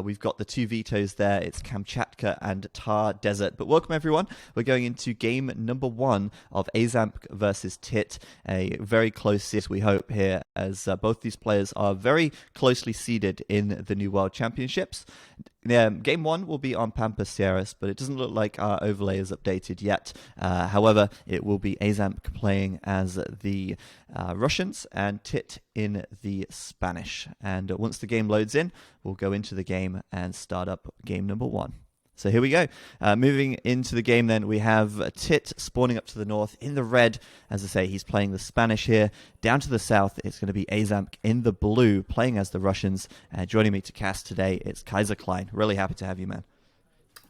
We've got the two vetoes there. It's Kamchatka and Tar Desert. But welcome, everyone. We're going into game number 1 of Aizamk versus Tit. A very close series, we hope, here, as both these players are very closely seeded in the New World Championships. Game 1 will be on Pampas Sierras, but it doesn't look like our overlay is updated yet. However, it will be Aizamk playing as the Russians and Tit in the Spanish. And once the game loads in, we'll go into the game and start up game number 1. So here we go. Moving into the game then, we have Tit spawning up to the north in the red. As I say, he's playing the Spanish here. Down to the south, it's going to be Aizamk in the blue, playing as the Russians. Joining me to cast today, it's Kaiserklein. Really happy to have you, man.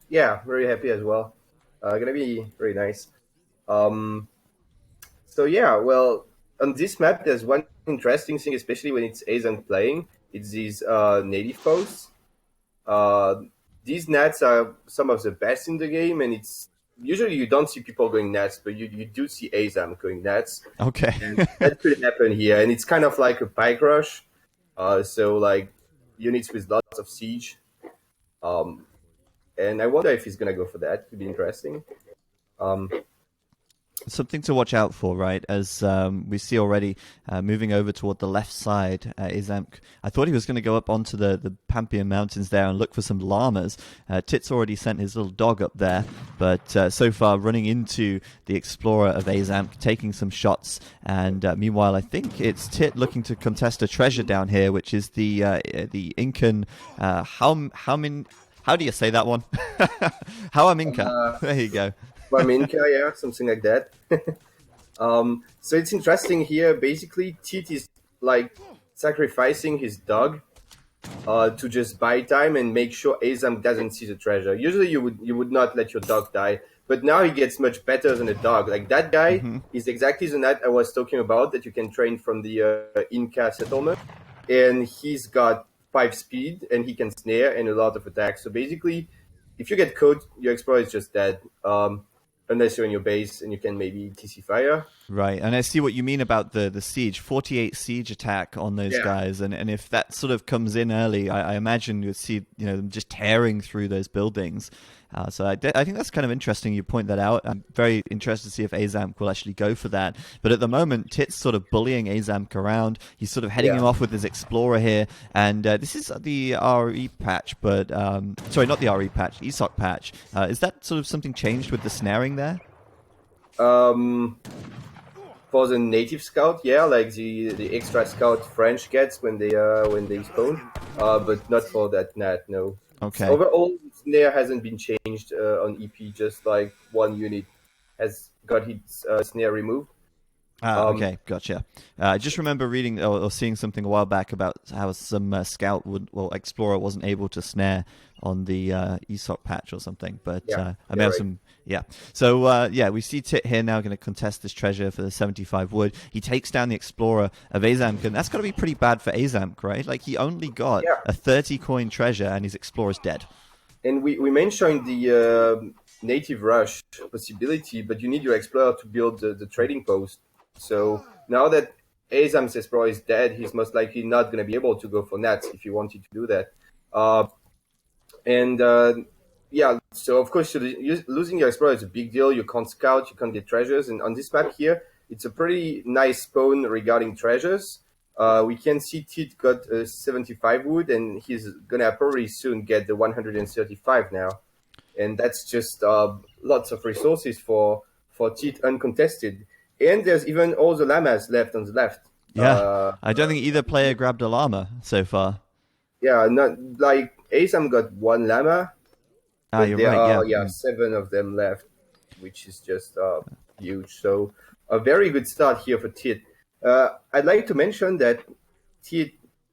Yeah, very happy as well. Gonna be very nice. So yeah, well, on this map, there's one interesting thing, especially when it's Aizamk playing. It's these native posts. These nats are some of the best in the game, and it's usually you don't see people going nats, but you do see Aizamk going nats. Okay. And that could happen here, and it's kind of like a pike rush. So like units with lots of siege. And I wonder if he's gonna go for that. It could be interesting. Something to watch out for, right? As we see already, moving over toward the left side, Aizamk. I thought he was going to go up onto the Pampian Mountains there and look for some llamas. Tit's already sent his little dog up there, but so far running into the Explorer of Aizamk, taking some shots. And meanwhile, I think it's Tit looking to contest a treasure down here, which is the Incan how do you say that one? Hauaminka. There you go. Barminka, yeah, something like that. So it's interesting here. Basically, Tit is like sacrificing his dog to just buy time and make sure Aizamk doesn't see the treasure. Usually, you would not let your dog die, but now he gets much better than a dog. Like that guy is exactly the nat I was talking about that you can train from the Inca settlement, and he's got 5 speed and he can snare and a lot of attacks. So basically, if you get caught, your Explorer is just dead. Unless you're in your base and you can maybe TC fire. Right, and I see what you mean about the siege. 48 siege attack on those guys, and if that sort of comes in early, I imagine you'd see them just tearing through those buildings. So I think that's kind of interesting you point that out. I'm very interested to see if Aizamk will actually go for that. But at the moment, Tit's sort of bullying Aizamk around. He's sort of heading him off with his Explorer here. And this is the RE patch, but... sorry, not the RE patch, ESOC patch. Is that sort of something changed with the snaring there? For the native scout, yeah, like the extra scout French gets when they spawn. But not for that nat, no. Okay. Overall, snare hasn't been changed on EP. Just like one unit has got its snare removed. Okay, gotcha. I just remember reading or seeing something a while back about how some Explorer wasn't able to snare on the ESOC patch or something. But I may have some. Yeah. So we see Tit here now going to contest this treasure for the 75 wood. He takes down the Explorer of Aizamk, and that's got to be pretty bad for Aizamk, right? Like he only got a 30 coin treasure, and his Explorer's dead. And we mentioned the native rush possibility, but you need your Explorer to build the trading post. So now that Aizamk's Explorer is dead, he's most likely not going to be able to go for nats if he wanted to do that. So of course, losing your Explorer is a big deal. You can't scout, you can't get treasures. And on this map here, it's a pretty nice spawn regarding treasures. We can see Tit got a 75 wood, and he's going to probably soon get the 135 now. And that's just lots of resources for Tit uncontested. And there's even all the llamas left on the left. Yeah, I don't think either player grabbed a llama so far. Yeah, not like Aizamk got 1 llama. You're right. Yeah, 7 of them left, which is just huge. So a very good start here for Tit. I'd like to mention that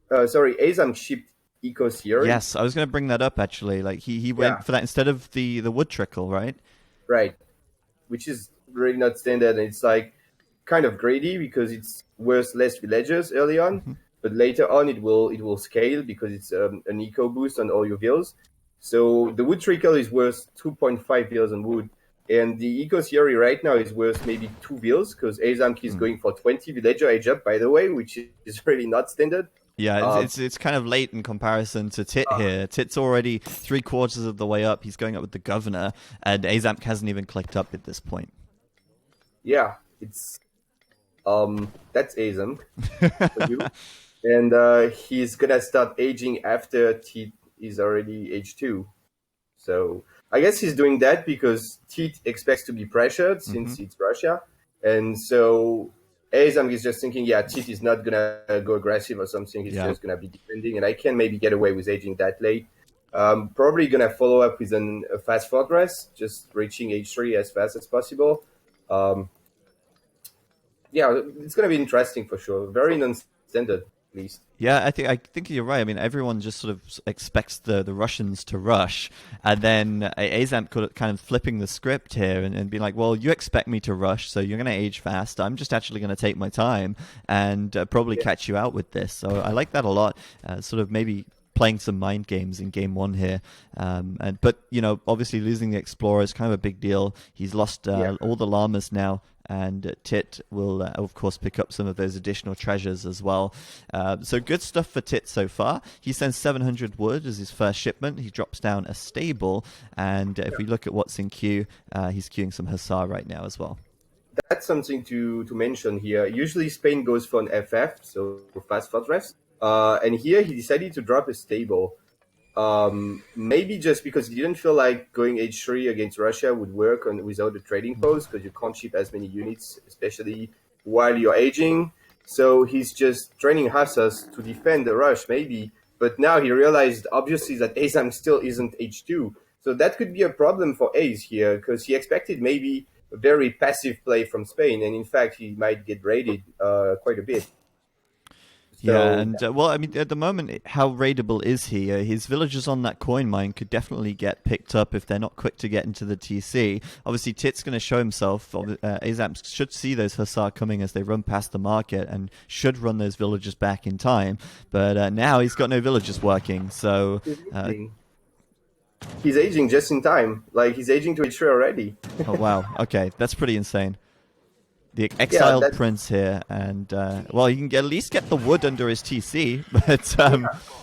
Aizamk shipped Eco Serum. Yes, I was going to bring that up actually. Like he went for that instead of the wood trickle, right? Right, which is really not standard, and it's like kind of greedy because it's worth less villagers early on, but later on it will scale because it's an eco boost on all your vills. So the wood trickle is worth 2.5 vills on wood, and the eco theory right now is worth maybe 2 vills because Aizamk is going for 20 villager age up, by the way, which is really not standard. Yeah, it's kind of late in comparison to Tit here. Tit's already 3/4 of the way up. He's going up with the governor, and Aizamk hasn't even clicked up at this point. Yeah, it's that's Aizamk for you. And he's gonna start aging after Tit is already age 2. So I guess he's doing that because Tit expects to be pressured since it's Russia, and so Aizamk is just thinking, yeah, Tit is not gonna go aggressive or something. He's just gonna be defending, and I can maybe get away with aging that late. Probably gonna follow up with a fast fortress, just reaching H3 as fast as possible. Yeah, it's gonna be interesting for sure. Very non-standard, at least. Yeah, I think you're right. I mean, everyone just sort of expects the Russians to rush, and then Aizamk kind of flipping the script here and being like, well, you expect me to rush, so you're going to age fast. I'm just actually going to take my time and probably catch you out with this. So I like that a lot. Sort of maybe playing some mind games in game 1 here, but you know, obviously losing the Explorer is kind of a big deal. He's lost all the llamas now, and Tit will of course pick up some of those additional treasures as well. So good stuff for Tit so far. He sends 700 wood as his first shipment. He drops down a stable, and if we look at what's in queue, he's queuing some Hussar right now as well. That's something to mention here. Usually Spain goes for an FF, so fast fortress. And here he decided to drop a stable. Maybe just because he didn't feel like going H3 against Russia would work without the trading post, because you can't ship as many units, especially while you're aging. So he's just training Hussars to defend the rush, maybe. But now he realized, obviously, that Aizamk still isn't H2. So that could be a problem for Aiz here, because he expected maybe a very passive play from Spain. And in fact, he might get raided quite a bit. Yeah, and well, I mean, at the moment, how raidable is he? His villagers on that coin mine could definitely get picked up if they're not quick to get into the TC. Obviously, Tit's going to show himself. Aizamk should see those Hussar coming as they run past the market and should run those villagers back in time. But now he's got no villagers working, so... He's aging just in time. Like, he's aging to H3 already. Oh, wow. Okay, that's pretty insane. The exiled prince here, and well, you can at least get the wood under his TC, but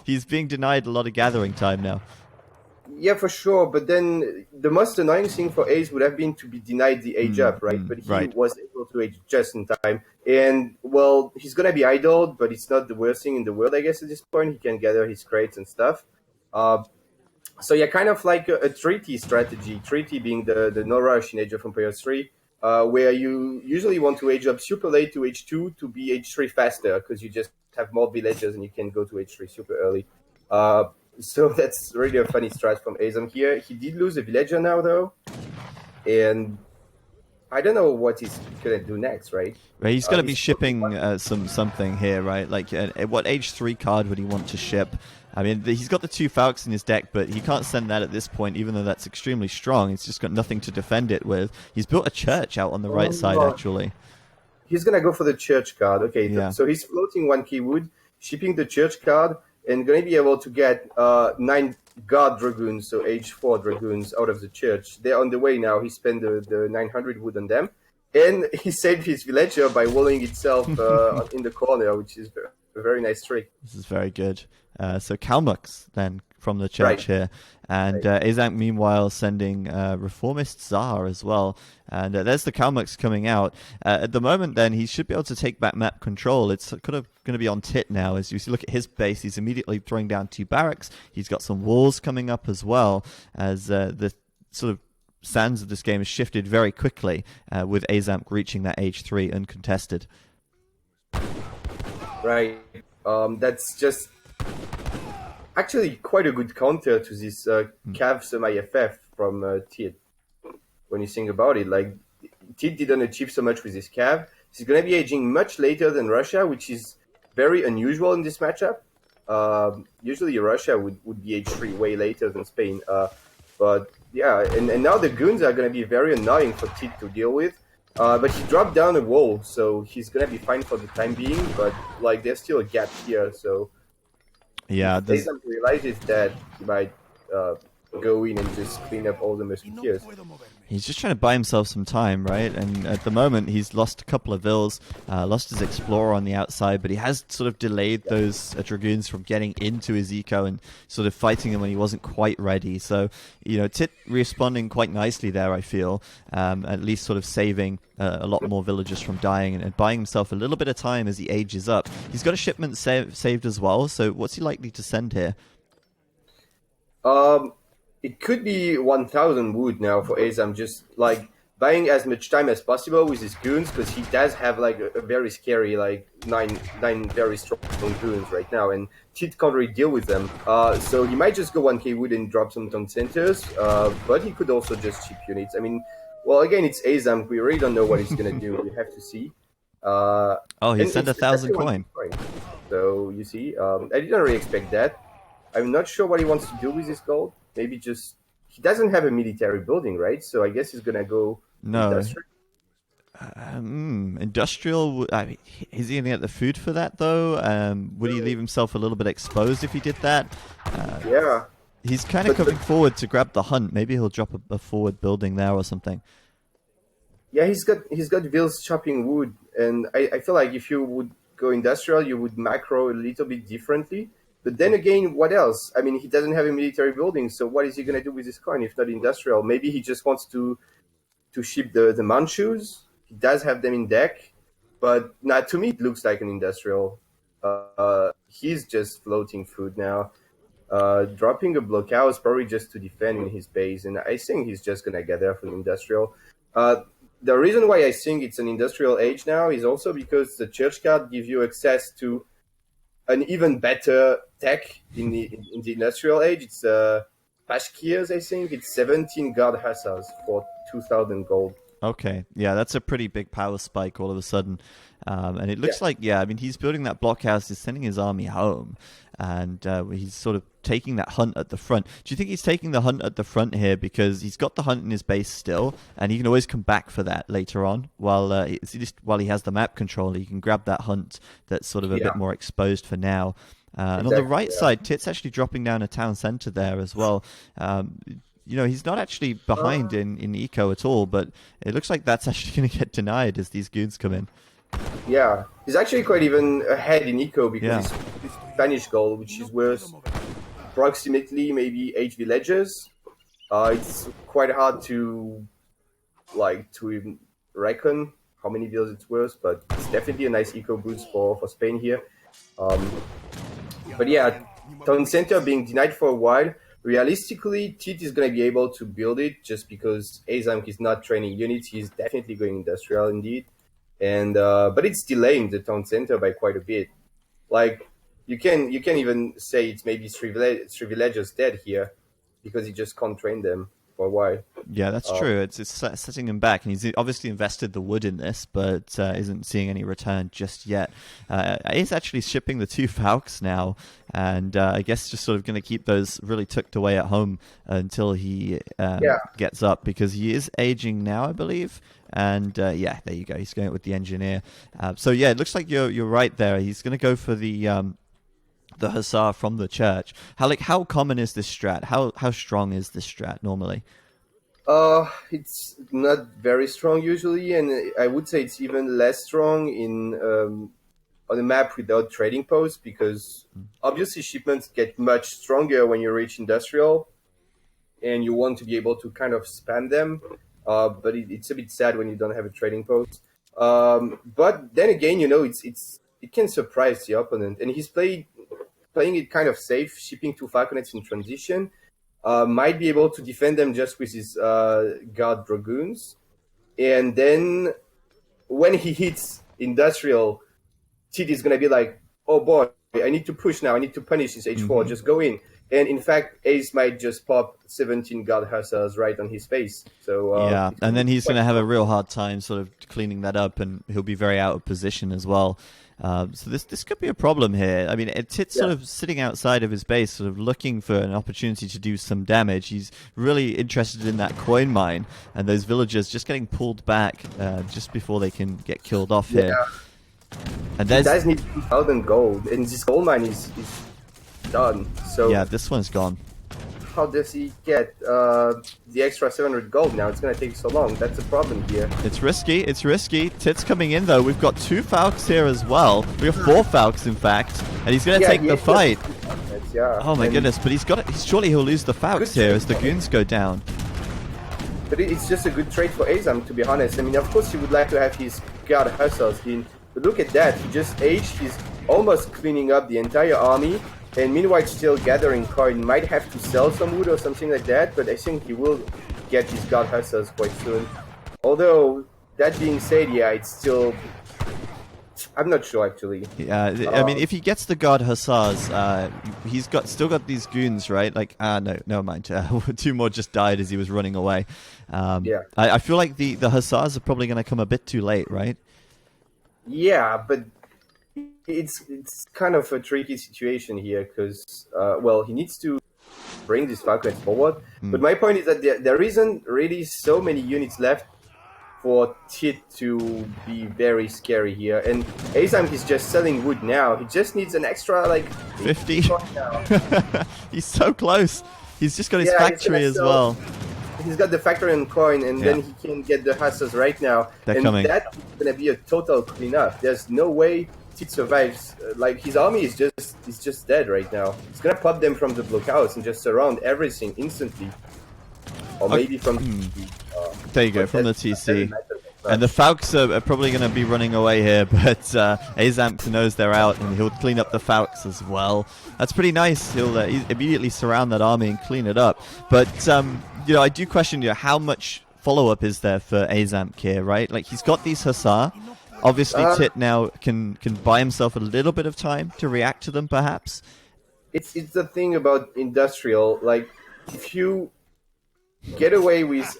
he's being denied a lot of gathering time now. Yeah, for sure. But then the most annoying thing for Aiz would have been to be denied the age up, right? But he was able to age just in time. And, well, he's going to be idled, but it's not the worst thing in the world, I guess, at this point. He can gather his crates and stuff. So, yeah, kind of like a treaty strategy. Treaty being the no rush in Age of Empires 3. Where you usually want to age up super late to H2 to be H3 faster, because you just have more villagers and you can go to H3 super early. So that's really a funny strat from Aizamk here. He did lose a villager now, though. And I don't know what he's going to do next, right? Right, he's going to be shipping something here, right? Like, what H3 card would he want to ship? I mean, he's got the 2 Falcons in his deck, but he can't send that at this point, even though that's extremely strong. He's just got nothing to defend it with. He's built a church out on the right side, actually. He's going to go for the church card. Okay, so he's floating 1 key wood, shipping the church card, and going to be able to get 9 guard dragoons, so H4 dragoons, out of the church. They're on the way now. He spent the 900 wood on them. And he saved his villager by walling itself in the corner, which is a very nice trick. This is very good. So Kalmuks then from the church here. And Aizamk meanwhile sending Reformist Tsar as well. And there's the Kalmuks coming out. At the moment then, he should be able to take back map control. It's kind of going to be on Tit now. As you look at his base, he's immediately throwing down 2 barracks. He's got some walls coming up as well, as the sort of sands of this game has shifted very quickly, with Aizamk reaching that H3 uncontested. Right. That's just actually quite a good counter to this Cav semi-FF from Tit. When you think about it, like, Tit didn't achieve so much with this Cav. He's going to be aging much later than Russia, which is very unusual in this matchup. Usually Russia would be H3 way later than Spain. But yeah, and now the goons are going to be very annoying for Tit to deal with. But he dropped down a wall, so he's going to be fine for the time being. But like, there's still a gap here, so yeah, if Aizamk realizes that, he might go in and just clean up all the musketeers. He's just trying to buy himself some time, right? And at the moment, he's lost a couple of vills, lost his explorer on the outside, but he has sort of delayed those dragoons from getting into his eco and sort of fighting him when he wasn't quite ready. So, you know, Tit responding quite nicely there, I feel, at least sort of saving a lot more villagers from dying and buying himself a little bit of time as he ages up. He's got a shipment saved as well, so what's he likely to send here? It could be 1,000 wood now for Aizamk, just like buying as much time as possible with his goons, because he does have like a very scary, like nine very strong goons right now, and Tit can't really deal with them. So he might just go 1k wood and drop some town centers, but he could also just chip units. I mean, well, again, it's Aizamk. We really don't know what he's gonna do. We have to see. Oh, he sent 1,000 coin. So you see, I didn't really expect that. I'm not sure what he wants to do with his gold. Maybe just he doesn't have a military building, right? So I guess he's gonna go industrial. Industrial. I mean, is he gonna get the food for that though? Would he leave himself a little bit exposed if he did that? Yeah. He's kind of coming forward to grab the hunt. Maybe he'll drop a forward building there or something. Yeah, he's got vills chopping wood, and I feel like if you would go industrial, you would macro a little bit differently. But then again, what else? I mean, he doesn't have a military building, so what is he going to do with his coin if not industrial? Maybe he just wants to ship the Manchus. He does have them in deck, but now to me it looks like an industrial. He's just floating food now. Dropping a blockhouse probably just to defend in his base, and I think he's just going to get there for the industrial. The reason why I think it's an industrial age now is also because the church card gives you access to an even better tech in the industrial age. It's Pashkirs, I think. It's 17 guard hussars for 2,000 gold. Okay, yeah, that's a pretty big power spike all of a sudden. And it looks like, I mean, he's building that blockhouse, he's sending his army home, and he's sort of taking that hunt at the front. Do you think he's taking the hunt at the front here because he's got the hunt in his base still, and he can always come back for that later on while he has the map control? He can grab that hunt that's sort of a bit more exposed for now. And on the right side, Tit's actually dropping down a town center there as well. You know, he's not actually behind in eco at all, but it looks like that's actually going to get denied as these goons come in. Yeah, he's actually quite even ahead in eco because his Spanish goal, which is worth approximately maybe 8 villages. It's quite hard to even reckon how many villas it's worth, but it's definitely a nice eco boost for Spain here. But yeah, town center being denied for a while. Realistically, Tit is going to be able to build it just because Aizamk is not training units. He's definitely going industrial indeed. And but it's delaying the town center by quite a bit. Like you can even say it's maybe three villagers dead here because he just can't train them for a while. Yeah, that's true. It's setting him back, and he's obviously invested the wood in this, but isn't seeing any return just yet. He's actually shipping the 2 Falcons now, and I guess just sort of going to keep those really tucked away at home until he gets up, because he is aging now, I believe. And there you go. He's going with the engineer. So yeah, it looks like you're right there. He's going to go for the hussar from the church. How common is this strat? How strong is this strat normally? It's not very strong usually, and I would say it's even less strong in on a map without trading posts, because obviously shipments get much stronger when you reach industrial, and you want to be able to kind of spam them. But it's a bit sad when you don't have a trading post. But then again, you know, it can surprise the opponent, and he's playing it kind of safe, shipping 2 Falconets in transition. Might be able to defend them just with his guard dragoons, and then when he hits industrial, Tit is gonna be like, "Oh boy, I need to push now. I need to punish this H4. Just go in." And in fact, Ace might just pop 17 guard hussars right on his face. So and then he's going to have a real hard time sort of cleaning that up, and he'll be very out of position as well. So this could be a problem here. I mean, Tit's sort of sitting outside of his base, sort of looking for an opportunity to do some damage. He's really interested in that coin mine, and those villagers just getting pulled back just before they can get killed off here. And he does need 2,000 gold, and this gold mine is done. So yeah, this one's gone. how does he get the extra 700 gold now? It's going to take so long. That's a problem here. It's risky. It's risky. Tit's coming in, though. We've got 2 Falcons here as well. We have 4 Falcons, in fact. And he's going to take the fight. Yeah. Oh, my goodness. But surely he'll lose the Falcons here as the goons go down. But it's just a good trade for Aizamk, to be honest. I mean, of course, he would like to have his guard hussars in. But look at that. He just aged. He's almost cleaning up the entire army. And meanwhile, still gathering coin. Might have to sell some wood or something like that, but I think he will get his god hussars quite soon. Although, that being said, yeah, it's still... I'm not sure, actually. Yeah, I mean, if he gets the god hussars, he's still got these goons, right? Like, no, never mind. 2 more just died as he was running away. Yeah. I feel like the hussars are probably going to come a bit too late, right? Yeah, but... It's kind of a tricky situation here because, well, he needs to bring these Falcons forward. But my point is that there isn't really so many units left for Tit to be very scary here. And Aizamk is just selling wood now. He just needs an extra, like... 50? He's so close. He's just got his factory as well. He's got the factory and coin, and then he can get the hussars right now. They're coming. That's going to be a total cleanup. There's no way Tit survives. Like, his army is just dead right now. He's gonna pop them from the blockhouse and just surround everything instantly. Or maybe from there you go, from the TC. And the Falcons are probably going to be running away here, but Aizamk knows they're out, and he'll clean up the Falcons as well. That's pretty nice. He'll immediately surround that army and clean it up. But, you know, I do question how much follow-up is there for Aizamk here, right? Like, he's got these Hussar. Obviously, Tit now can buy himself a little bit of time to react to them, perhaps. It's the thing about industrial. Like, if you get away with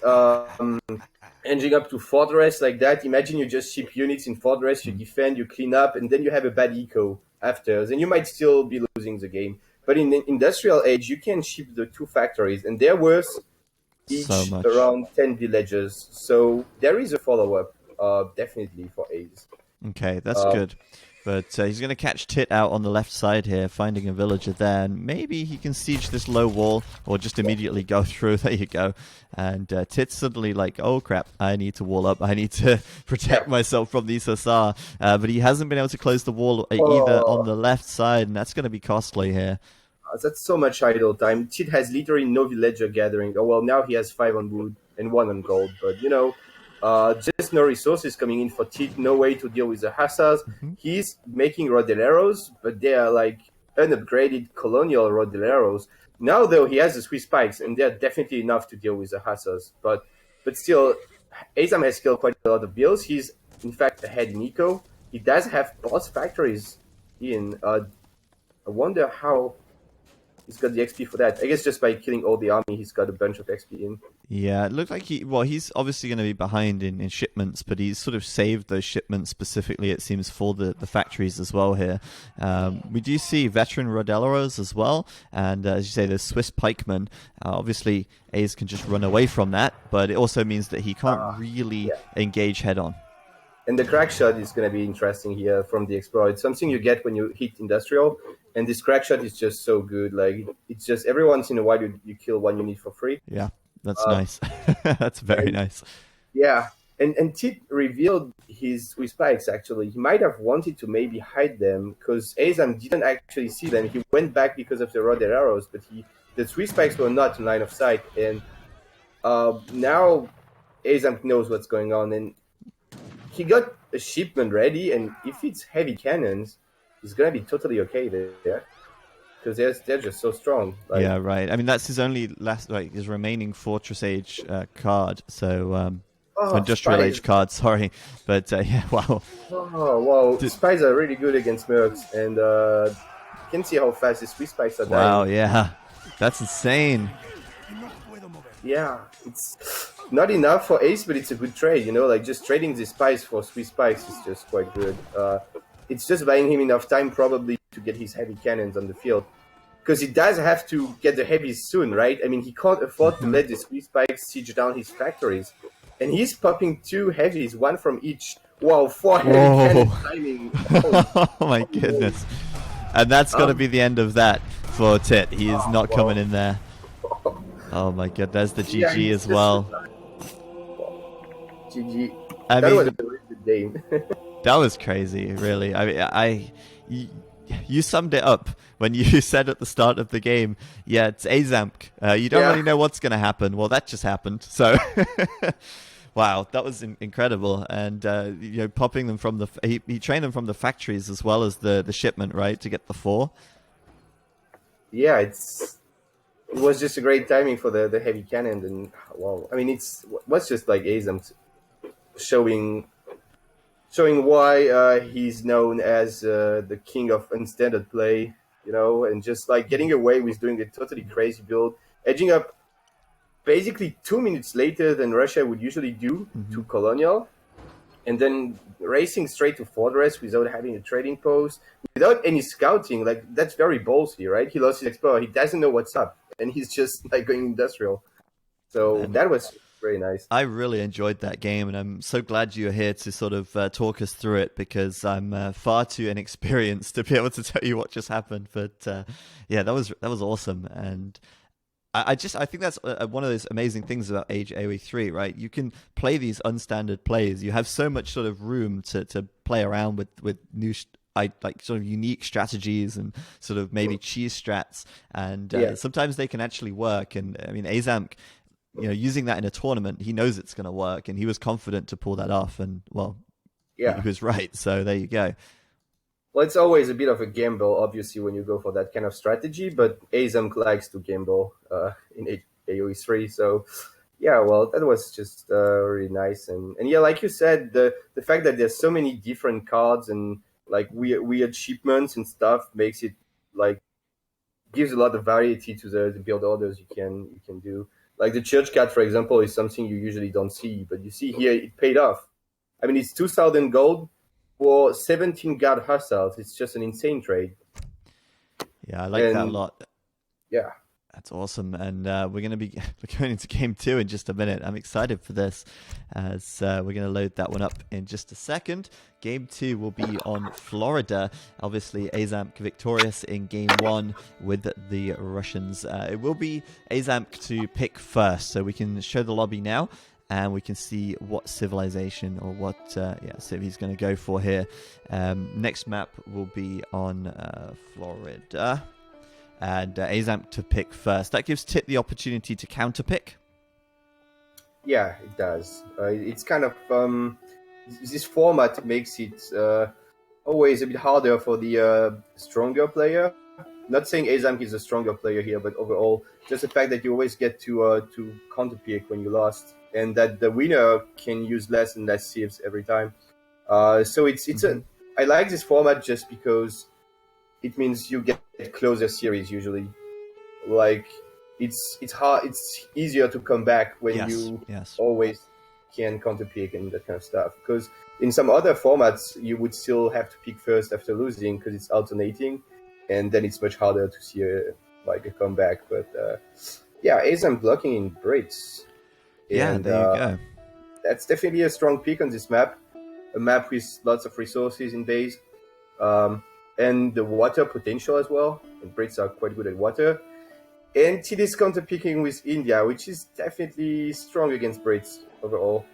ending up to Fortress like that, imagine you just ship units in Fortress, you defend, you clean up, and then you have a bad eco after. Then you might still be losing the game. But in the industrial age, you can ship the 2 factories, and they're worth each around 10 villages. So there is a follow-up. Definitely for A's. Okay, that's good. But he's going to catch Tit out on the left side here, finding a villager there. And maybe he can siege this low wall or just immediately go through. There you go. And Tit's suddenly like, oh, crap, I need to wall up. I need to protect myself from these Hussar. But he hasn't been able to close the wall either on the left side, and that's going to be costly here. That's so much idle time. Tit has literally no villager gathering. Oh, well, now he has 5 on wood and 1 on gold. But, you know... just no resources coming in for Tit, no way to deal with the Hussars. He's making Rodeleros, but they are like unupgraded colonial Rodeleros. Now, though, he has the Swiss Pikes, and they're definitely enough to deal with the Hussars. But still, Aizamk has killed quite a lot of bills. He's, in fact, ahead in eco. He does have boss factories in. I wonder how he's got the XP for that. I guess just by killing all the army, he's got a bunch of XP in. Yeah, it looked like he's obviously going to be behind in shipments, but he's sort of saved those shipments specifically, it seems, for the factories as well here. We do see veteran Rodeleros as well, and as you say, the Swiss pikemen. Obviously, A's can just run away from that, but it also means that he can't really engage head-on. And the crack shot is going to be interesting here from the Explorer. It's something you get when you hit Industrial, and this crack shot is just so good. Like, it's just every once in a while you kill 1 unit for free. Yeah. That's nice. That's very nice. Yeah, and Tit revealed his Swiss Pikes, actually. He might have wanted to maybe hide them, because Aizamk didn't actually see them. He went back because of the Rodder arrows, but the Swiss Pikes were not in line of sight. And now Aizamk knows what's going on, and he got a shipment ready, and if it's heavy cannons, he's going to be totally okay there. Because they're just so strong. Like, yeah, right. I mean, that's his only his remaining Fortress Age card. So, Industrial Age card, sorry. But, yeah, wow. Oh, wow. Spies are really good against Mercs. And you can see how fast the Swiss Spies are dying. Wow, yeah. That's insane. Yeah, it's not enough for Ace, but it's a good trade, you know? Like, just trading the Spies for Swiss Spies is just quite good. It's just buying him enough time, probably, to get his heavy cannons on the field. Because he does have to get the heavies soon, right? I mean, he can't afford to let the Swiss Pikes siege down his factories. And he's popping 2 heavies, 1 from each. Wow, 4 heavy cannons timing. Oh my goodness. And that's got to be the end of that for Tit. He is not coming in there. Oh my god, there's the Yeah, GG it's as just well. GG. I That was mean, a really good game. that was crazy, really. I mean, you summed it up when you said at the start of the game, yeah, it's Aizamk. You don't Yeah. really know what's going to happen. Well, that just happened. So, wow, that was incredible. And popping them from he trained them from the factories as well as the shipment, right, to get the 4. Yeah, it was just a great timing for the heavy cannon. And wow, I mean, what's just like Aizamk showing why he's known as the king of unstandard play, and just like getting away with doing a totally crazy build, edging up basically 2 minutes later than Russia would usually do to Colonial, and then racing straight to Fortress without having a trading post, without any scouting. Like, that's very ballsy, right? He lost his Explorer, he doesn't know what's up, and he's just like going industrial. So And that was very nice. I really enjoyed that game, and I'm so glad you're here to sort of talk us through it, because I'm far too inexperienced to be able to tell you what just happened. But yeah, that was awesome, and I think that's one of those amazing things about Age AoE3, right? You can play these unstandard plays. You have so much sort of room to play around with new. Like sort of unique strategies and sort of maybe cheese strats, and sometimes they can actually work. And I mean, Aizamk, using that in a tournament, he knows it's going to work, and he was confident to pull that off. And well, he was right. So there you go. Well, it's always a bit of a gamble, obviously, when you go for that kind of strategy, but Aizamk likes to gamble in AoE3. So, yeah, well, that was just really nice. And yeah, like you said, the fact that there's so many different cards and like weird shipments and stuff makes it like gives a lot of variety to the build orders you can do. Like the Church Cat, for example, is something you usually don't see, but you see here it paid off. I mean, it's 2,000 gold for 17 guard hussars. It's just an insane trade. Yeah, I like that a lot. Yeah. That's awesome. And we're going to be going into game 2 in just a minute. I'm excited for this, as we're going to load that one up in just a second. Game 2 will be on Florida. Obviously, Aizamk victorious in game 1 with the Russians. It will be Aizamk to pick first, so we can show the lobby now, and we can see what civilization or what civ he's going to go for here. Next map will be on Florida. And Aizamk to pick first. That gives Tit the opportunity to counter pick. Yeah, it does. It's kind of this format makes it always a bit harder for the stronger player. Not saying Aizamk is a stronger player here, but overall, just the fact that you always get to counter pick when you lost, and that the winner can use less and less civs every time. So it's I like this format just because it means you get closer series usually. Like it's hard. It's easier to come back when you always can counter pick and that kind of stuff. Because in some other formats, you would still have to pick first after losing because it's alternating, and then it's much harder to see a comeback. But Aizamk blocking in Brits. Yeah, there you go. That's definitely a strong pick on this map. A map with lots of resources in base. And the water potential as well. And Brits are quite good at water. And it is counter-picking with India, which is definitely strong against Brits overall.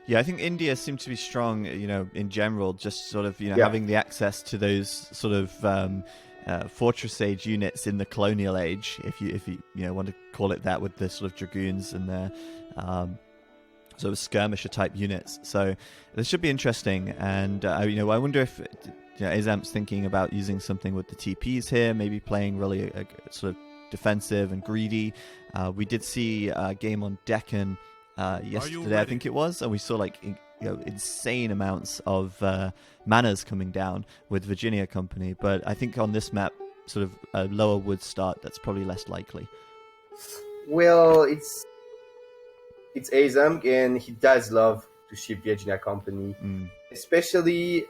Yeah, I think India seemed to be strong, in general, just sort of, having the access to those sort of Fortress Age units in the Colonial Age, if you want to call it that, with the sort of Dragoons and their sort of skirmisher type units. So this should be interesting. And, I wonder if Aizamk's thinking about using something with the TPs here, maybe playing really a sort of defensive and greedy. We did see a game on Deccan yesterday, I think it was, and we saw insane amounts of manas coming down with Virginia Company. But I think on this map, sort of a lower wood start, that's probably less likely. Well, it's Aizamk, and he does love to ship Virginia Company, especially.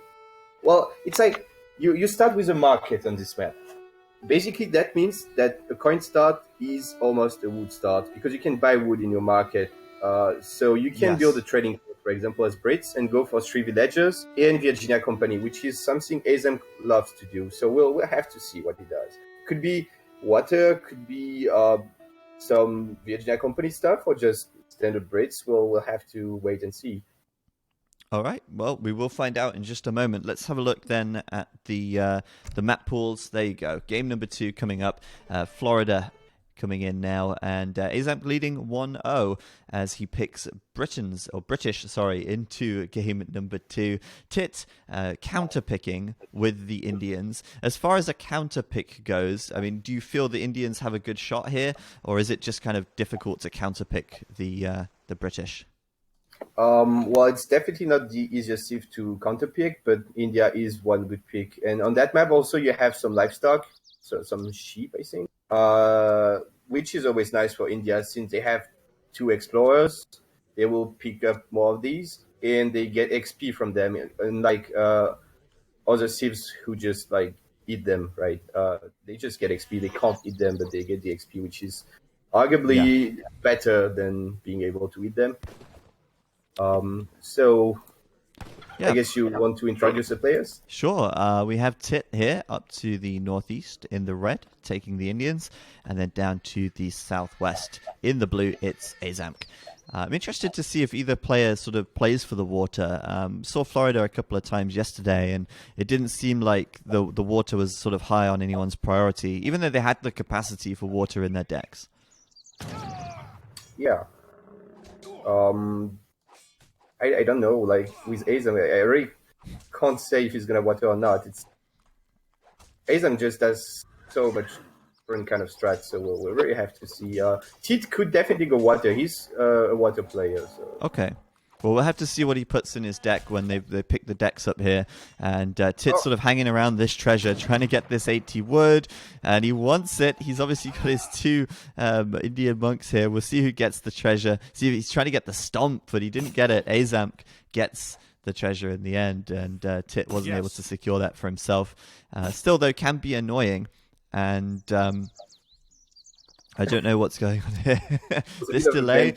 Well, it's like you start with a market on this map. Basically, that means that a coin start is almost a wood start because you can buy wood in your market. So you can build a trading port, for example, as Brits, and go for 3 villagers and Virginia Company, which is something Aizamk loves to do. So we'll have to see what he does. Could be water, could be some Virginia Company stuff or just standard Brits? We'll have to wait and see. All right. Well, we will find out in just a moment. Let's have a look then at the map pools. There you go. Game number 2 coming up. Florida coming in now, and Aizamk leading 1-0 as he picks British, into game number 2. Tit counter-picking with the Indians. As far as a counter-pick goes, I mean, do you feel the Indians have a good shot here, or is it just kind of difficult to counter-pick the British? Well, it's definitely not the easiest civ to counterpick, but India is one good pick. And on that map also you have some livestock, so some sheep, I think, which is always nice for India since they have 2 explorers. They will pick up more of these, and they get XP from them, unlike other civs who just like eat them, right? They just get XP. They can't eat them, but they get the XP, which is arguably better than being able to eat them. So I guess you want to introduce the players? Sure. We have Tit here up to the northeast in the red, taking the Indians, and then down to the southwest in the blue, it's Aizamk. I'm interested to see if either player sort of plays for the water. Saw Florida a couple of times yesterday, and it didn't seem like the water was sort of high on anyone's priority, even though they had the capacity for water in their decks. Yeah. I don't know, like with Aizamk, I really can't say if he's gonna water or not. Aizamk just does so much different kind of strats, so we'll really have to see. Tit could definitely go water. He's a water player. So. Okay. Well, we'll have to see what he puts in his deck when they pick the decks up here. And Tit's sort of hanging around this treasure, trying to get this 80 wood, and he wants it. He's obviously got his 2 Indian monks here. We'll see who gets the treasure. See, he's trying to get the stomp, but he didn't get it. Aizamk gets the treasure in the end, and Tit wasn't able to secure that for himself. Still, though, can be annoying. And I don't know what's going on here. This delay.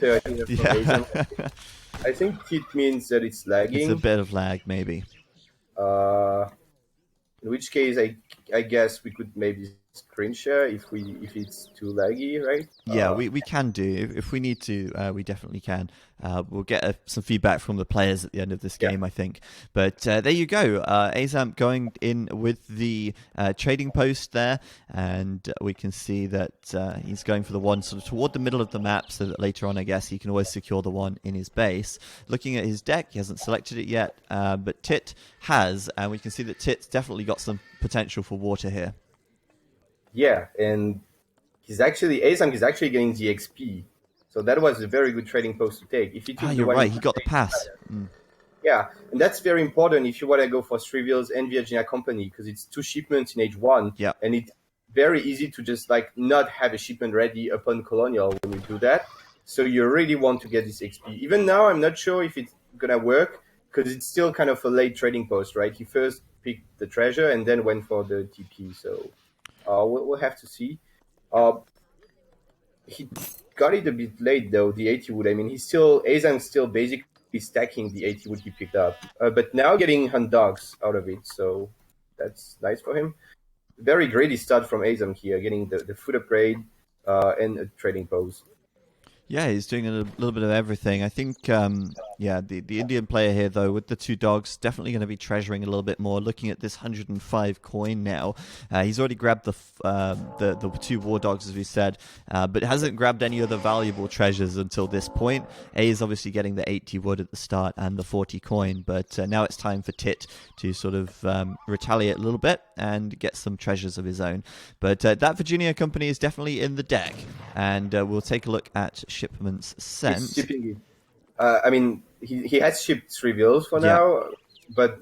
I think it means that it's lagging. It's a bit of lag, maybe. In which case, I guess we could maybe screen share if it's too laggy, right? Yeah, we can do. If we need to, we definitely can. We'll get some feedback from the players at the end of this game, I think. But there you go. Aizamk going in with the trading post there, and we can see that he's going for the one sort of toward the middle of the map, so that later on, I guess, he can always secure the one in his base. Looking at his deck, he hasn't selected it yet, but Tit has, and we can see that Tit's definitely got some potential for water here. Yeah, and Aizamk is actually getting the XP. So that was a very good trading post to take. If you're right, he got the pass. Yeah, and that's very important if you want to go for Trivials and Virginia Company, because it's 2 shipments in age 1, and it's very easy to just like not have a shipment ready upon Colonial when you do that. So you really want to get this XP. Even now, I'm not sure if it's going to work, because it's still kind of a late trading post, right? He first picked the treasure and then went for the TP, so we'll have to see. He got it a bit late though, the 80 wood. I mean, Aizamk's still basically stacking the 80 wood he picked up, but now getting hunt dogs out of it, so that's nice for him. Very greedy start from Aizamk here, getting the food upgrade and a trading post. Yeah, he's doing a little bit of everything. I think, the Indian player here, though, with the 2 dogs, definitely going to be treasuring a little bit more. Looking at this 105 coin now, he's already grabbed the 2 war dogs, as we said, but hasn't grabbed any other valuable treasures until this point. A is obviously getting the 80 wood at the start and the 40 coin, but now it's time for Tit to sort of retaliate a little bit and get some treasures of his own. But that Virginia Company is definitely in the deck, and we'll take a look at shipments sent. I mean, he has shipped Trivials for now, but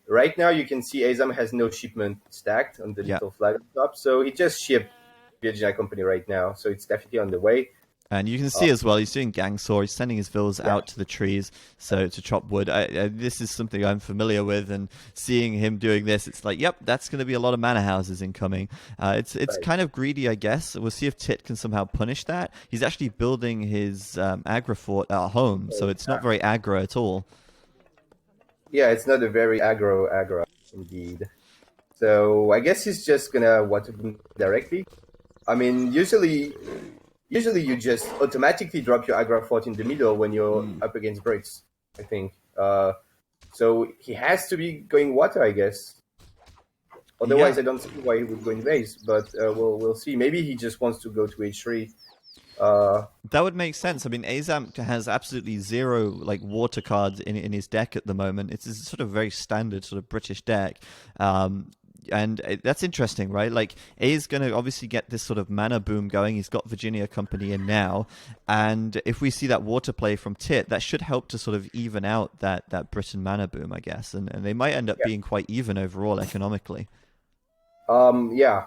right now you can see Aizamk has no shipment stacked on the little flag on top, so he just shipped Virginia Company right now, so it's definitely on the way. And you can see as well, he's doing gang saw. He's sending his vills out to the trees so to chop wood. This is something I'm familiar with, and seeing him doing this, it's like, yep, that's going to be a lot of manor houses incoming. It's kind of greedy, I guess. We'll see if Tit can somehow punish that. He's actually building his aggro fort at home, so it's not very aggro at all. Yeah, it's not a very aggro indeed. So I guess he's just going to water them directly. I mean, usually usually you just automatically drop your Agra fort in the middle when you're up against Brits, I think. So he has to be going water, I guess. Otherwise, I don't see why he would go in base, but we'll see. Maybe he just wants to go to H3. That would make sense. I mean, Aizamk has absolutely zero like water cards in his deck at the moment. It's a sort of very standard sort of British deck. And that's interesting, right? Like, A is going to obviously get this sort of mana boom going. He's got Virginia Company in now. And if we see that water play from Tit, that should help to sort of even out that Britain mana boom, I guess. And they might end up being quite even overall economically. Yeah.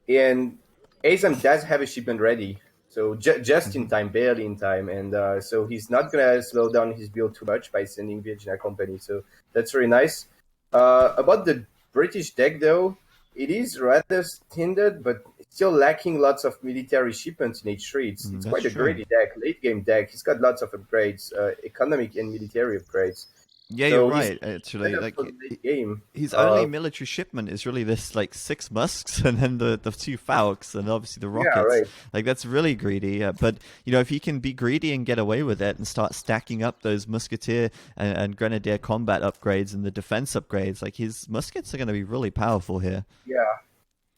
And Aizamk does have a shipment ready. So just in time, barely in time. And so he's not going to slow down his build too much by sending Virginia Company. So that's really nice. About the British deck, though, it is rather standard, but still lacking lots of military shipments in H3. It's quite a greedy deck, late game deck. He's got lots of upgrades, economic and military upgrades. Yeah, so you're right. Actually, like game. His only military shipment is really this like 6 musks and then the 2 falcons and obviously the rockets. Yeah, right. Like that's really greedy. But you know, if he can be greedy and get away with it and start stacking up those musketeer and grenadier combat upgrades and the defense upgrades, like his muskets are going to be really powerful here. Yeah,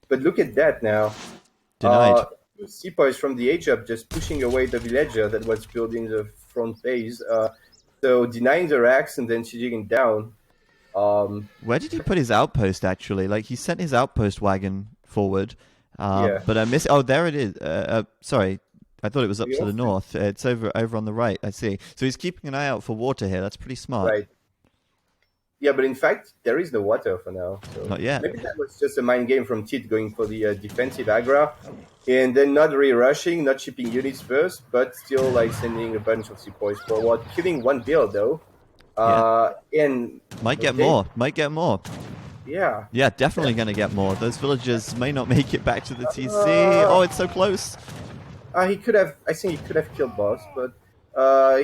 but look at that now. Denied. Sepoys from the age up just pushing away the villager that was building the front base. So denying the racks and then sieging down. Where did he put his outpost, actually? Like, he sent his outpost wagon forward. But I missed... Oh, there it is. Sorry. I thought it was up to the north. It's over on the right. I see. So he's keeping an eye out for water here. That's pretty smart. Right. Yeah, but in fact, there is no water for now. So not yet. Maybe that was just a mind game from Tit going for the defensive aggro. And then not really rushing, not shipping units first, but still like sending a bunch of sepoys forward, killing one build though. And might get more. Yeah. Yeah, definitely going to get more. Those villagers may not make it back to the TC. Oh, it's so close. I think he could have killed boss, but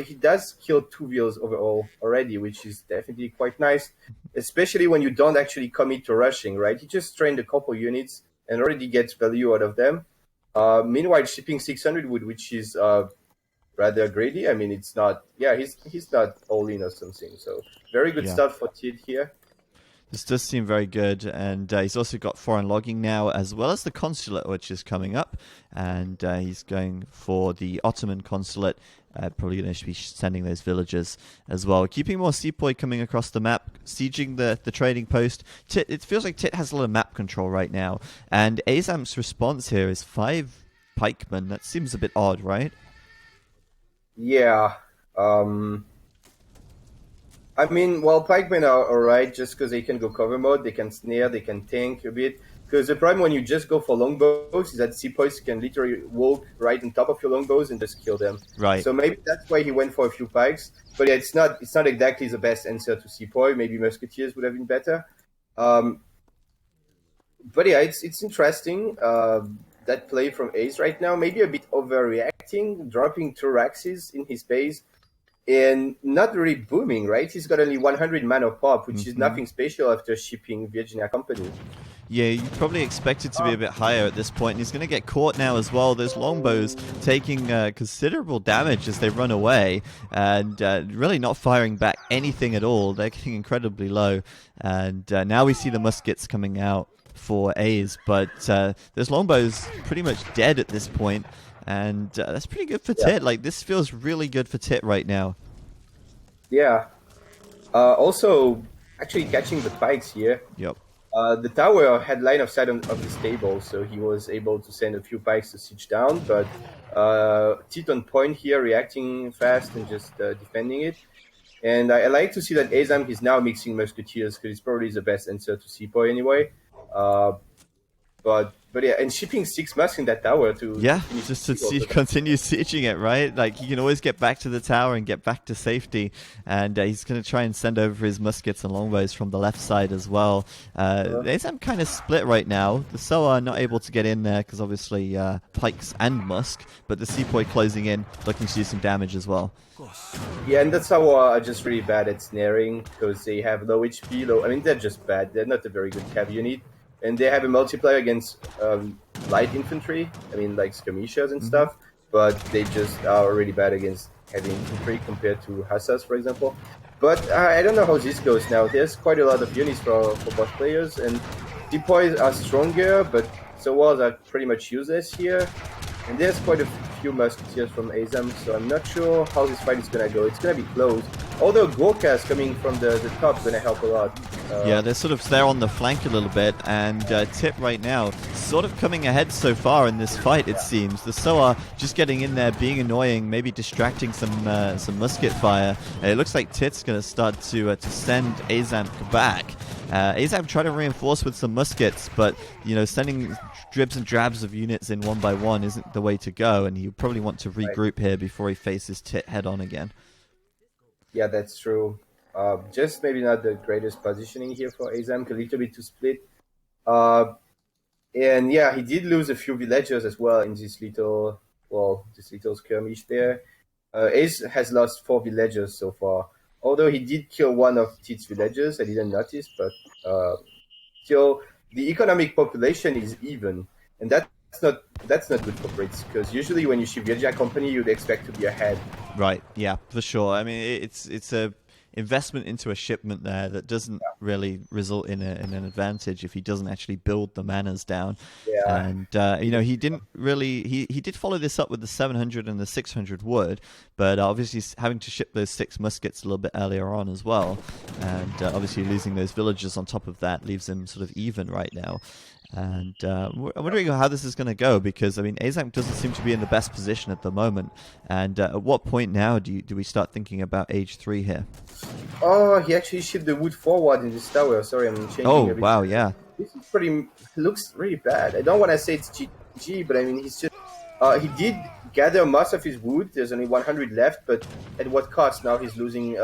he does kill 2 villas overall already, which is definitely quite nice, especially when you don't actually commit to rushing, right? He just trained a couple units and already gets value out of them. Meanwhile, shipping 600 wood, which is rather greedy. I mean, it's not... Yeah, he's not all in or something. So very good start for Tid here. This does seem very good, and he's also got foreign logging now, as well as the consulate, which is coming up. And he's going for the Ottoman consulate. Probably going to be sending those villagers as well. Keeping more sepoy coming across the map, sieging the trading post. It feels like Tit has a lot of map control right now. And Aizamk's response here is 5 pikemen. That seems a bit odd, right? Yeah. I mean, well, pikemen are alright just because they can go cover mode, they can snare, they can tank a bit. Because the problem when you just go for longbows is that sepoys can literally walk right on top of your longbows and just kill them. Right. So maybe that's why he went for a few pikes. But yeah, it's not exactly the best answer to sepoy. Maybe musketeers would have been better. But yeah, it's interesting. That play from Ace right now, maybe a bit overreacting, dropping 2 Raxes in his base. And not really booming, right? He's got only 100 mana pop, which is nothing special after shipping Virginia Company. Yeah, you probably expect it to be a bit higher at this point. And he's going to get caught now as well. Those longbows taking considerable damage as they run away. And really not firing back anything at all. They're getting incredibly low. And now we see the muskets coming out for A's. But those longbows pretty much dead at this point. And that's pretty good for Tit. Like, this feels really good for Tit right now. Yeah. Also, actually catching the pikes here. Yep. The tower had line of sight of the stable, so he was able to send a few pikes to siege down. But Tit on point here, reacting fast and just defending it. And I like to see that Aizamk is now mixing musketeers, because it's probably the best answer to sepoy anyway. But yeah, and shipping 6 musks in that tower to just to continue sieging it, right? Like, he can always get back to the tower and get back to safety, and he's going to try and send over his muskets and longbows from the left side as well. Aizamk kind of split right now. The Soa are not able to get in there because obviously pikes and musk, but the sepoy closing in, looking to do some damage as well. Yeah, and the Soa are just really bad at snaring because they have low HP. I mean, they're just bad. They're not a very good cav unit. And they have a multiplier against light infantry, I mean, like skirmishers and stuff. but they just are really bad against heavy infantry compared to Hussars, for example. But I don't know how this goes now. There's quite a lot of units for both players, and Sepoys are stronger, but Sowars are pretty much useless here. And there's quite a few musketeers from Aizamk, so I'm not sure how this fight is gonna go. It's gonna be close. Although Gorkas coming from the top gonna help a lot. Yeah, they're on the flank a little bit, and Tip right now sort of coming ahead so far in this fight. It seems the Soa just getting in there, being annoying, maybe distracting some musket fire. It looks like Tit's going to start to send Aizamk back. Aizamk trying to reinforce with some muskets, but sending dribs and drabs of units in one by one isn't the way to go, and you probably want to regroup here before he faces Tit head on again. Yeah, that's true. Just maybe not the greatest positioning here for Aizamk, a little bit too split. And yeah, he did lose a few villagers as well in this little skirmish there. Ace has lost 4 villagers so far. Although he did kill one of Tit's villagers, I didn't notice, but still the economic population is even, and that's not good for Brits, because usually when you ship Virgia company, you'd expect to be ahead. Right. Yeah, for sure. I mean, it's a investment into a shipment there that doesn't really result in an advantage if he doesn't actually build the manors down. Yeah. And he didn't really he did follow this up with the 700 and the 600 wood, but obviously having to ship those 6 muskets a little bit earlier on as well, and obviously losing those villagers on top of that leaves him sort of even right now. And I'm wondering how this is going to go, because I mean Aizamk doesn't seem to be in the best position at the moment. And at what point now do we start thinking about Age 3 here? Oh, he actually shipped the wood forward in this tower. Sorry, I'm changing. Oh, wow, yeah. This is looks really bad. I don't want to say it's GG, but I mean he's just he did gather most of his wood. There's only 100 left, but at what cost? Now he's losing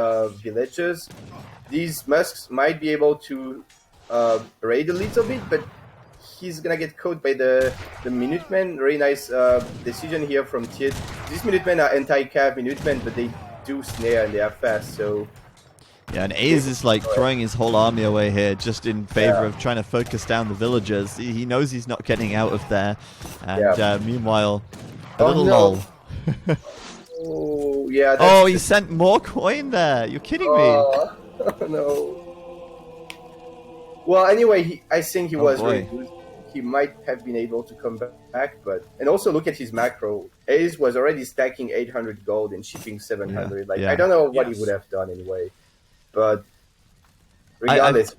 villagers. These musks might be able to raid a little bit, but he's gonna get caught by the Minutemen. Very nice decision here from Tiet. These Minutemen are anti-cav Minutemen, but they do snare and they are fast, so... Yeah, and Aze is like throwing his whole army away here just in favor of trying to focus down the villagers. He knows he's not getting out of there, and meanwhile, a little lull. Oh, yeah. Oh, he sent more coin there. You're kidding me. No. Well, anyway, I think he was really good. He might have been able to come back, and also look at his macro. Ace was already stacking 800 gold and shipping 700. I don't know what he would have done anyway, but regardless,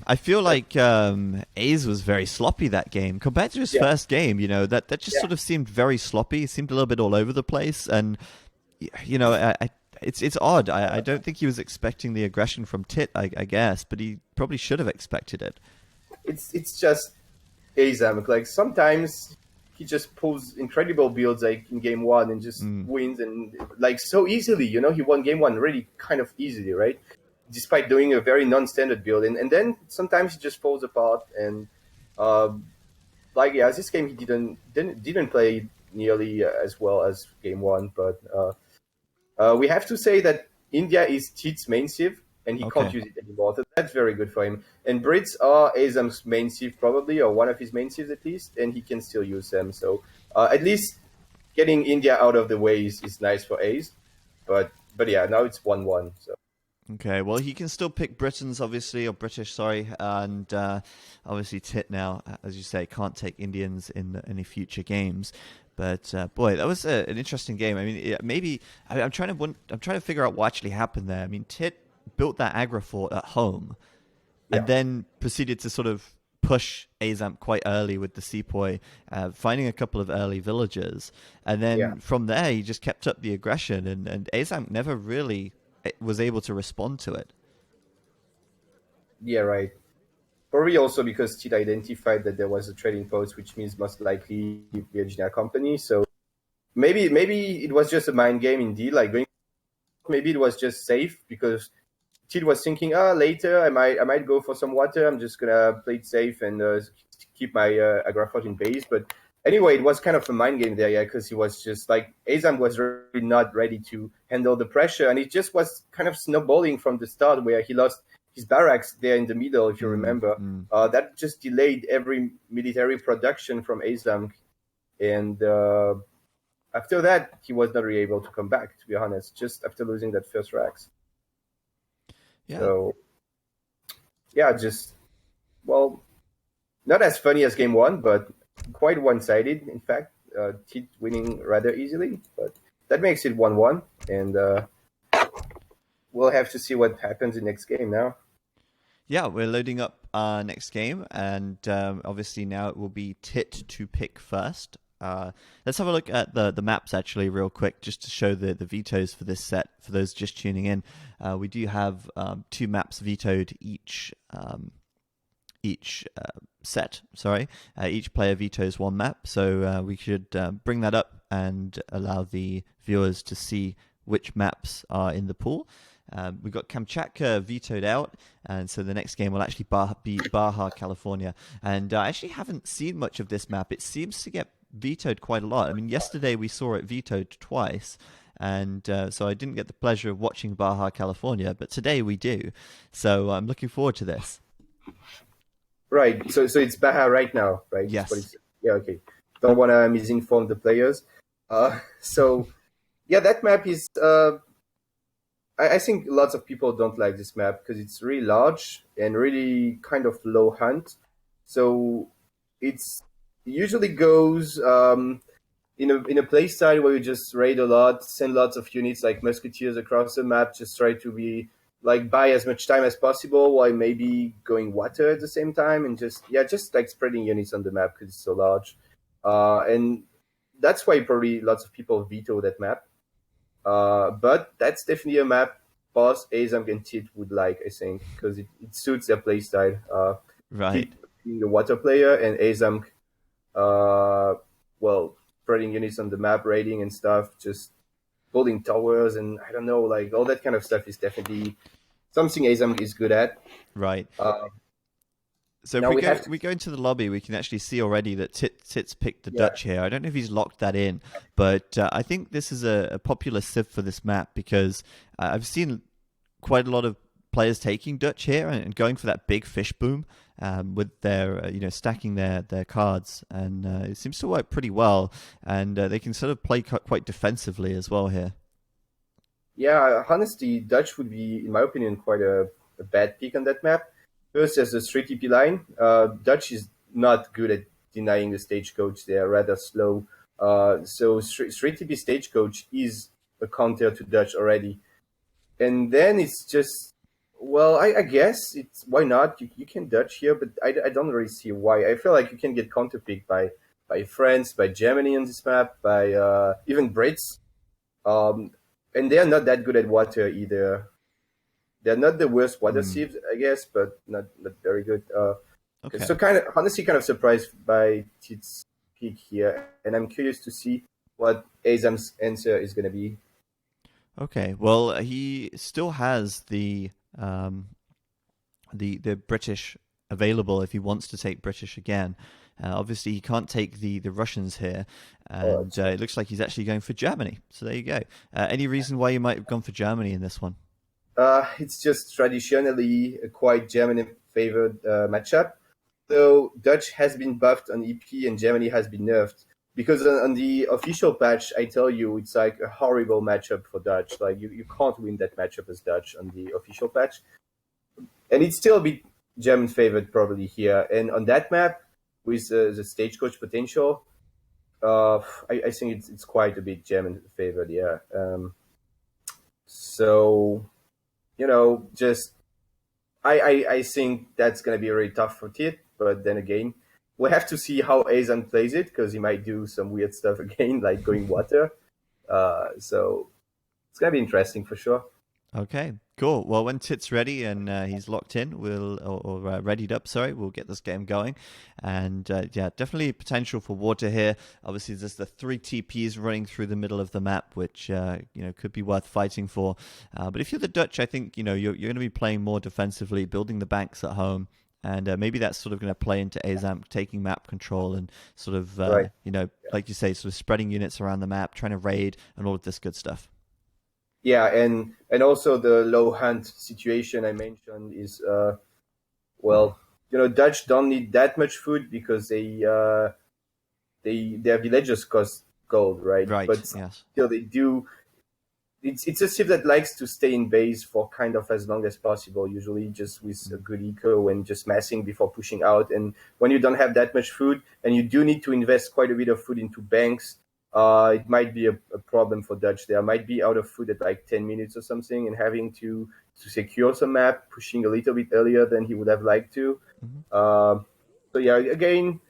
I feel like Ace was very sloppy that game compared to his first game. That just sort of seemed very sloppy. It seemed a little bit all over the place, and it's odd. I don't think he was expecting the aggression from Tit, I guess, but he probably should have expected it. It's just Aizamk. Like sometimes he just pulls incredible builds like in game 1 and just wins, and like so easily. He won game 1 really kind of easily, right? Despite doing a very non-standard build, and then sometimes he just falls apart. And this game he didn't play nearly as well as game 1, but we have to say that India is Tit's main civ, and he can't use it anymore. So that's very good for him. And Brits are Aizamk's main civ probably, or one of his main civs at least, and he can still use them. So at least getting India out of the way is nice for Ace. But yeah, now it's 1-1. So. Okay, well, he can still pick Britons, obviously, or British, sorry, and obviously Tit now, as you say, can't take Indians in any future games. But boy, that was an interesting game. I mean, maybe I'm trying to figure out what actually happened there. I mean, Tit built that aggro fort at home, and then proceeded to sort of push Aizamk quite early with the Sepoy, finding a couple of early villagers, and then from there he just kept up the aggression, and Aizamk never really was able to respond to it. Yeah, right. Probably also because Tit identified that there was a trading post, which means most likely Virginia company. So maybe it was just a mind game indeed. Maybe it was just safe because Tit was thinking, later I might go for some water. I'm just gonna play it safe and keep my Agrafort in base. But anyway, it was kind of a mind game there, because he was just like Aizamk was really not ready to handle the pressure, and it just was kind of snowballing from the start, where he lost his barracks there in the middle, if you remember. That just delayed every military production from Aizamk, and after that, he was not really able to come back, to be honest, just after losing that first Rax. Yeah. So, yeah, just, well, not as funny as game one, but quite one-sided, in fact. Tit winning rather easily, but that makes it 1-1, and we'll have to see what happens in next game now. Yeah, we're loading up our next game, and obviously now it will be Tit to pick first. Let's have a look at the maps actually real quick, just to show the vetoes for this set, for those just tuning in. We do have 2 maps vetoed each set. Sorry, each player vetoes 1 map, so we should bring that up and allow the viewers to see which maps are in the pool. We've got Kamchatka vetoed out, and so the next game will actually be Baja, California. And I actually haven't seen much of this map. It seems to get vetoed quite a lot. I mean, yesterday we saw it vetoed twice, and so I didn't get the pleasure of watching Baja, California, but today we do. So I'm looking forward to this. Right, so it's Baja right now, right? Yes. Yeah, okay. Don't want to misinform the players. So, yeah, that map is... I think lots of people don't like this map because it's really large and really kind of low hunt. So it's usually goes in a play style where you just raid a lot, send lots of units like musketeers across the map, just try to be like buy as much time as possible while maybe going water at the same time, and just like spreading units on the map because it's so large. And that's why probably lots of people veto that map. But that's definitely a map both Aizamk and Tit would like, I think, because it suits their playstyle. Right. Tit being a water player, and Aizamk, spreading units on the map, raiding and stuff, just building towers, and I don't know, like all that kind of stuff is definitely something Aizamk is good at. Right. So now if we go into the lobby, we can actually see already that Tit's picked the Dutch here. I don't know if he's locked that in, but I think this is a popular civ for this map because I've seen quite a lot of players taking Dutch here and going for that big fish boom with their stacking their cards, and it seems to work pretty well. And they can sort of play quite defensively as well here. Yeah, honestly, Dutch would be, in my opinion, quite a bad pick on that map. First, there's the 3TP line. Dutch is not good at denying the stagecoach. They are rather slow. So 3TP stagecoach is a counter to Dutch already. And then it's just, well, I guess it's, why not? You can Dutch here, but I don't really see why. I feel like you can get counterpicked by France, by Germany on this map, by even Brits. And they are not that good at water either. They're not the worst water sieves, I guess, but not very good. Okay. So honestly kind of surprised by Tit's pick here, and I'm curious to see what Aizamk's answer is going to be. Okay. Well, he still has the British available if he wants to take British again. Obviously, he can't take the Russians here, and it looks like he's actually going for Germany. So there you go. Any reason why you might have gone for Germany in this one? It's just traditionally a quite German-favored matchup. So Dutch has been buffed on EP and Germany has been nerfed. Because on the official patch, I tell you, it's like a horrible matchup for Dutch. Like you can't win that matchup as Dutch on the official patch. And it's still a bit German-favored probably here. And on that map, with the stagecoach potential, I think it's quite a bit German-favored, yeah. So... just I think that's going to be really tough for Tit, but then again, we'll have to see how Aizamk plays it, because he might do some weird stuff again, like going water. So it's going to be interesting for sure. Okay, cool. Well, when Tit's ready and he's locked in, or readied up, sorry, we'll get this game going. And yeah, definitely potential for water here. Obviously, there's the 3 TPs running through the middle of the map, which could be worth fighting for. But if you're the Dutch, I think you're going to be playing more defensively, building the banks at home. And maybe that's sort of going to play into Aizamk taking map control and sort of, Right. like you say, sort of spreading units around the map, trying to raid and all of this good stuff. Yeah, and also the low hunt situation I mentioned is, Dutch don't need that much food because their villagers cost gold, right? Right. But Yes. still, they do. It's a ship that likes to stay in base for kind of as long as possible, usually just with a good eco and just massing before pushing out. And when you don't have that much food and you do need to invest quite a bit of food into banks, it might be a problem for Dutch. They might be out of food at like 10 minutes or something and having to secure some map, pushing a little bit earlier than he would have liked to. So yeah, again,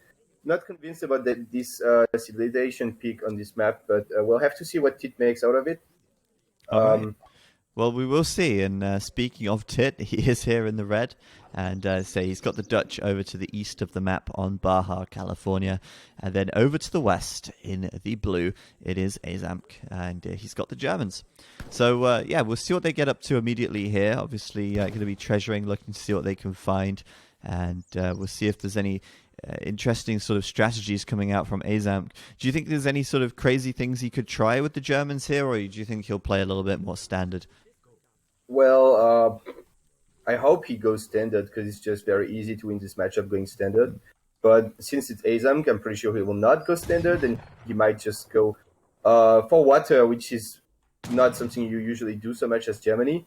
not convinced about this civilization peak on this map, but we'll have to see what Tit makes out of it. All right. Well, we will see. And speaking of Tit, he is here in the red. And he's got the Dutch over to the east of the map on Baja, California. And then over to the west in the blue, it is Aizamk. And he's got the Germans. So, we'll see what they get up to immediately here. Obviously, going to be treasuring, looking to see what they can find. And we'll see if there's any interesting sort of strategies coming out from Aizamk. Do you think there's any sort of crazy things he could try with the Germans here, or do you think he'll play a little bit more standard? Well, I hope he goes standard because it's just very easy to win this matchup going standard. But since it's Aizamk, I'm pretty sure he will not go standard, and he might just go for water, which is not something you usually do so much as Germany.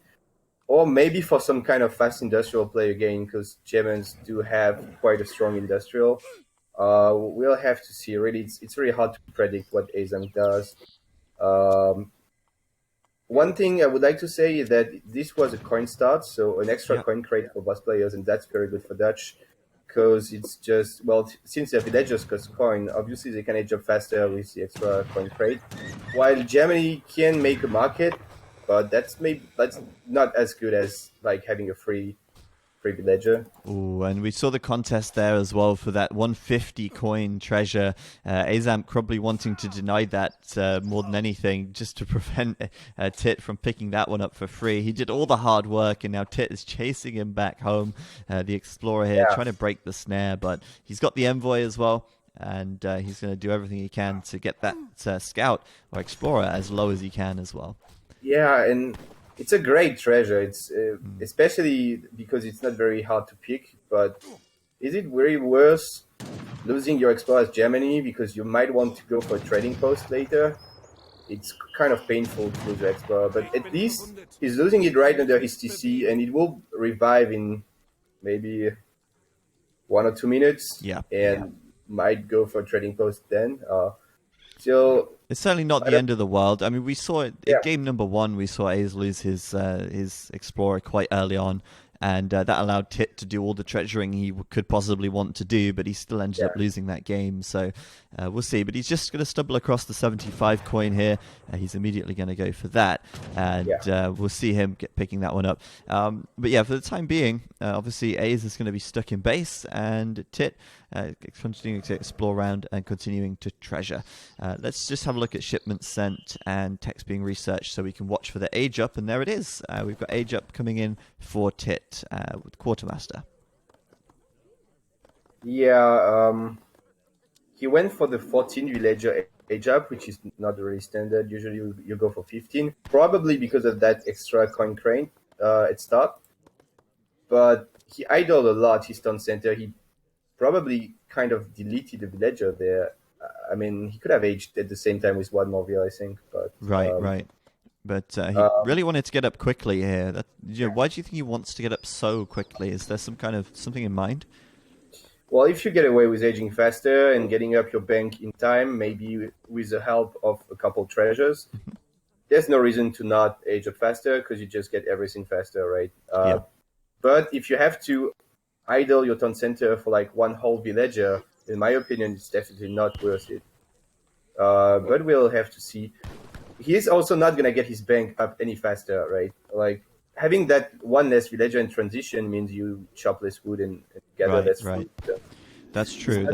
Or maybe for some kind of fast industrial play again, because Germans do have quite a strong industrial. We'll have to see. Really, it's really hard to predict what Aizamk does. One thing I would like to say is that this was a coin start, so an extra coin crate for boss players, and that's very good for Dutch, because it's just, well, since the villagers cost coin, obviously they can age up faster with the extra coin crate, while Germany can make a market, but that's not as good as like having a free villager. Ooh, and we saw the contest there as well for that 150 coin treasure. Aizamk probably wanting to deny that more than anything, just to prevent Tit from picking that one up for free. He did all the hard work, and now Tit is chasing him back home. The explorer here trying to break the snare, but he's got the envoy as well. And he's going to do everything he can to get that scout or explorer as low as he can as well. Yeah, and it's a great treasure. It's especially because it's not very hard to pick. But is it really worth losing your explorer as Germany because you might want to go for a trading post later? It's kind of painful to lose your explorer, but at least he's losing it right under his TC, and it will revive in maybe 1 or 2 minutes. Might go for a trading post then. So it's certainly not the end of the world. I mean, we saw it in game number 1. We saw Aiz lose his explorer quite early on, and that allowed Tit to do all the treasuring he could possibly want to do, but he still ended up losing that game. So we'll see. But he's just going to stumble across the 75 coin here. He's immediately going to go for that, and we'll see him picking that one up. But yeah, for the time being, obviously Aiz is going to be stuck in base, and Tit continuing to explore around and continuing to treasure. Let's just have a look at shipments sent and text being researched so we can watch for the age up, and there it is. We've got age up coming in for Tit with Quartermaster. He went for the 14 villager age up, which is not really standard. Usually you go for 15, probably because of that extra coin crane at start. But he idled a lot his town center. He probably kind of deleted the villager there. I mean, he could have aged at the same time with one more villager, I think. But right. But he really wanted to get up quickly here. Why do you think he wants to get up so quickly? Is there something in mind? Well, if you get away with aging faster and getting up your bank in time, maybe with the help of a couple treasures, there's no reason to not age up faster because you just get everything faster, right? But if you have to idle your town center for like one whole villager, in my opinion, it's definitely not worth it. But we'll have to see. He's also not going to get his bank up any faster, right? Like, having that one less villager in transition means you chop less wood and gather less food. So that's true.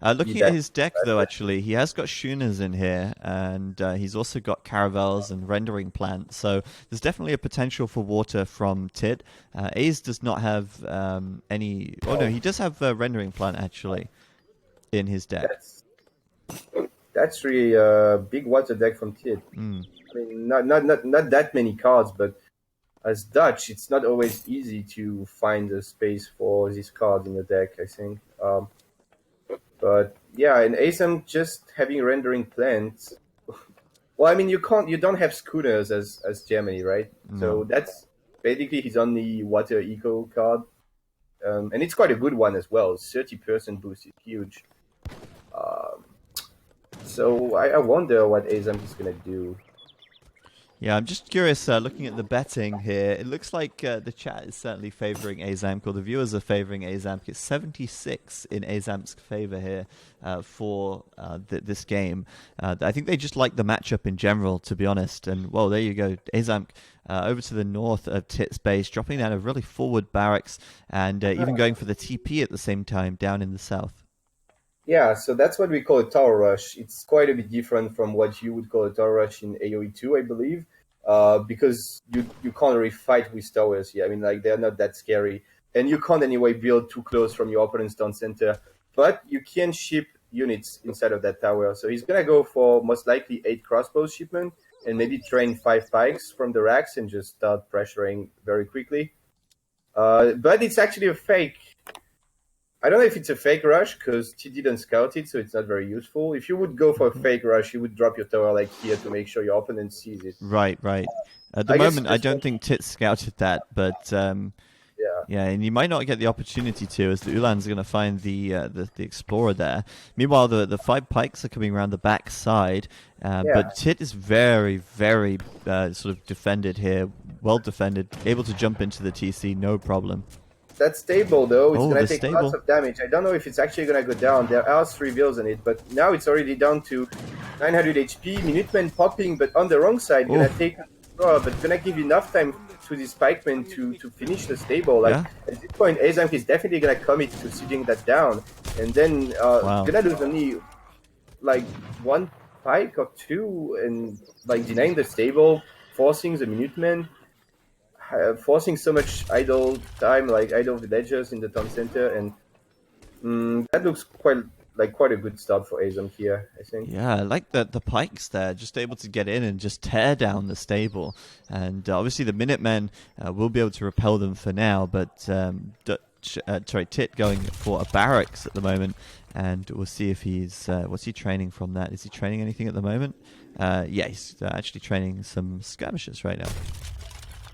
Looking at his deck, though, actually, he has got Schooners in here, and he's also got caravels and rendering plants. So there's definitely a potential for water from Tit. Aiz does not have any... Oh, no, he does have a rendering plant, actually, in his deck. That's really a big water deck from Tit. I mean, not that many cards, but as Dutch, it's not always easy to find a space for these cards in the deck, I think. But Yeah, and Aizamk just having rendering plants. Well, I mean, you don't have schooners as Germany, right? No. So that's basically his only water eco card, and it's quite a good one as well. 30% boost is huge. Um, so I wonder what Aizamk is gonna do. Yeah, I'm just curious, looking at the betting here, it looks like the chat is certainly favoring Aizamk, or the viewers are favoring Aizamk. It's 76 in Aizamk's favor here for this game. I think they just like the matchup in general, to be honest. And, well, there you go. Aizamk over to the north of Tit's base, dropping down a really forward barracks, and even going for the TP at the same time down in the south. Yeah, so that's what we call a tower rush. It's quite a bit different from what you would call a tower rush in AoE2, I believe, because you can't really fight with towers here. I mean, like, they're not that scary. And you can't anyway build too close from your opponent's town center. But you can ship units inside of that tower. So he's going to go for most likely 8 crossbows shipment and maybe train 5 pikes from the racks and just start pressuring very quickly. But it's actually a fake. I don't know if it's a fake rush because he didn't scout it, so it's not very useful. If you would go for a fake rush, you would drop your tower like here to make sure your opponent sees it. Right. At the moment, I don't think Tit scouted that, but yeah, and you might not get the opportunity to, as the Ulans are going to find the Explorer there. Meanwhile, the 5 pikes are coming around the back side, but Tit is very sort of defended here, well defended, able to jump into the TC, no problem. That's stable though. It's going to take stable. lots of damage. I don't know if it's actually going to go down. There are 3 builds on it, but now it's already down to 900 HP. Minutemen popping, but on the wrong side. Going to take but going to give enough time to this pikeman to finish the stable. Like at this point, Aizamk is definitely going to commit to sitting that down, and then going to lose only like 1 pike or 2, and like denying the stable, forcing the Minutemen. Forcing so much idle time, like idle villagers in the town center, and that looks quite a good start for Aizamk here, I think. Yeah, I like the pikes there, just able to get in and just tear down the stable. And obviously the Minutemen will be able to repel them for now, but Tit going for a barracks at the moment, and we'll see if he's what's he training from that? Is he training anything at the moment? Yeah, he's actually training some skirmishes right now.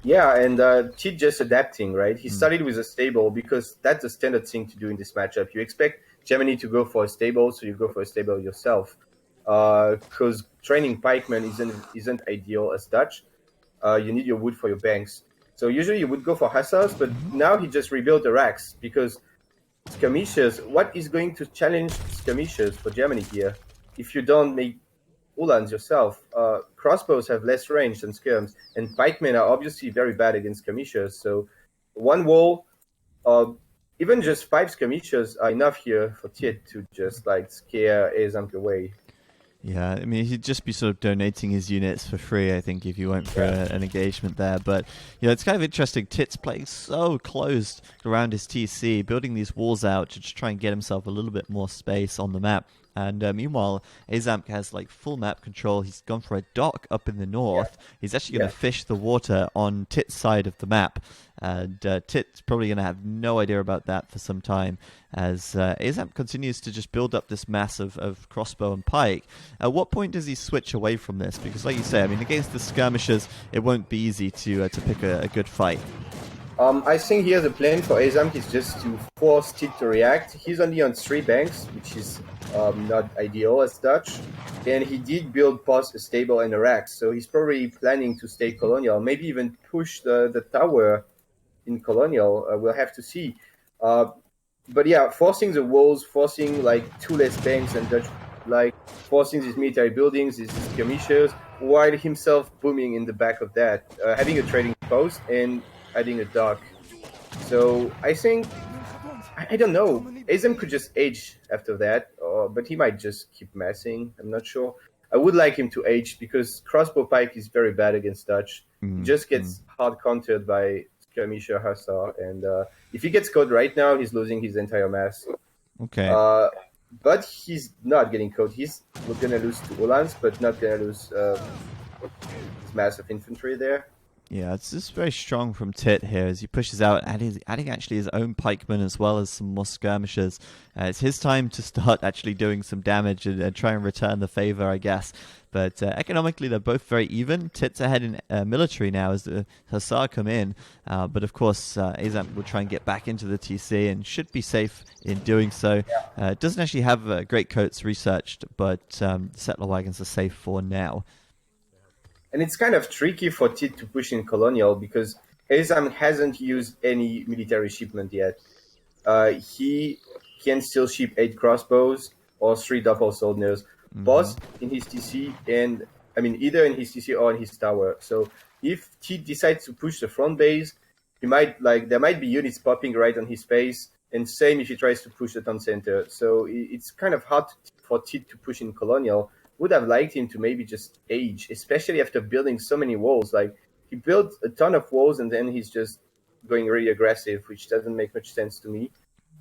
Yeah, and Tit just adapting, right? He started with a stable because that's the standard thing to do in this matchup. You expect Germany to go for a stable, so you go for a stable yourself. Because training pikemen isn't ideal as Dutch. You need your wood for your banks. So usually you would go for hussars, but now he just rebuilt the racks because skirmishers. What is going to challenge skirmishers for Germany here? If you don't make Ulans yourself, crossbows have less range than skirms, and pikemen are obviously very bad against skirmishers. So 1 wall, even just 5 skirmishers are enough here for Tit to just like scare Aizamk away. Yeah, I mean, he'd just be sort of donating his units for free, I think, if you went for an engagement there. But, you know, it's kind of interesting. Tit's playing so close around his TC, building these walls out to just try and get himself a little bit more space on the map. And meanwhile, Aizamk has like full map control. He's gone for a dock up in the north. He's actually going to fish the water on Tit's side of the map. And Tit's probably going to have no idea about that for some time as Aizamk continues to just build up this mass of crossbow and pike. At what point does he switch away from this? Because like you say, I mean, against the skirmishers, it won't be easy to pick a good fight. I think here the plan for Aizamk is just to force Tit to react. He's only on 3 banks, which is not ideal as Dutch. And he did build both a stable and a rack, so he's probably planning to stay colonial, maybe even push the tower in colonial. We'll have to see. But yeah, forcing the walls, forcing like 2 less banks and Dutch, like forcing these military buildings, these skirmishers, while himself booming in the back of that, having a trading post and adding a dock. So I think, I don't know, Aizamk could just age after that, but he might just keep massing. I'm not sure. I would like him to age because crossbow pike is very bad against Dutch. He just gets hard countered by skirmisher hussar, and if he gets caught right now, he's losing his entire mass. Okay. But he's not getting caught. He's going to lose to Ulans, but not going to lose his mass of infantry there. Yeah, it's just very strong from Tit here as he pushes out, and he's adding actually his own pikemen as well as some more skirmishers. It's his time to start actually doing some damage and try and return the favor, I guess. But economically, they're both very even. Tit's ahead in military now as the Hussar come in. But of course, Aizamk will try and get back into the TC and should be safe in doing so. It doesn't actually have great coats researched, but settler wagons are safe for now. And it's kind of tricky for Tit to push in Colonial because Aizamk hasn't used any military shipment yet. He can still ship 8 crossbows or 3 Doppel Soldners, both in his TC and, I mean, either in his TC or in his tower. So if Tit decides to push the front base, he might, there might be units popping right on his face, and same if he tries to push the town center. So it's kind of hard for Tit to push in Colonial. Would have liked him to maybe just age, especially after building so many walls. Like, he built a ton of walls and then he's just going really aggressive, which doesn't make much sense to me.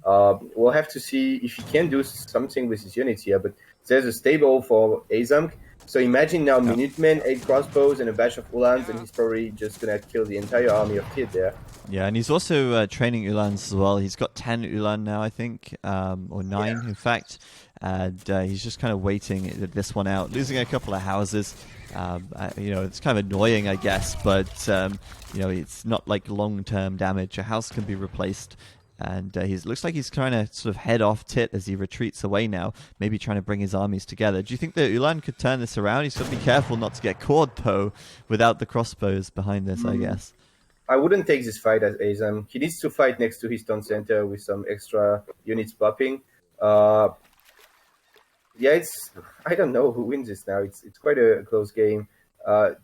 We'll have to see if he can do something with his units here, but there's a stable for Aizamk. So imagine now Minutemen, 8 crossbows, and a batch of Ulans, and he's probably just going to kill the entire army of Tit there. Yeah, and he's also training Ulans as well. He's got 10 Ulan now, I think, or 9, in fact. And he's just kind of waiting this one out, losing a couple of houses. It's kind of annoying, I guess, but it's not like long-term damage. A house can be replaced, and looks like he's trying to sort of head off Tit as he retreats away now, maybe trying to bring his armies together. Do you think that Ulan could turn this around? He's got to be careful not to get caught, though, without the crossbows behind this, I guess. I wouldn't take this fight as Aizamk. He needs to fight next to his town center with some extra units popping. I don't know who wins this now. It's quite a close game.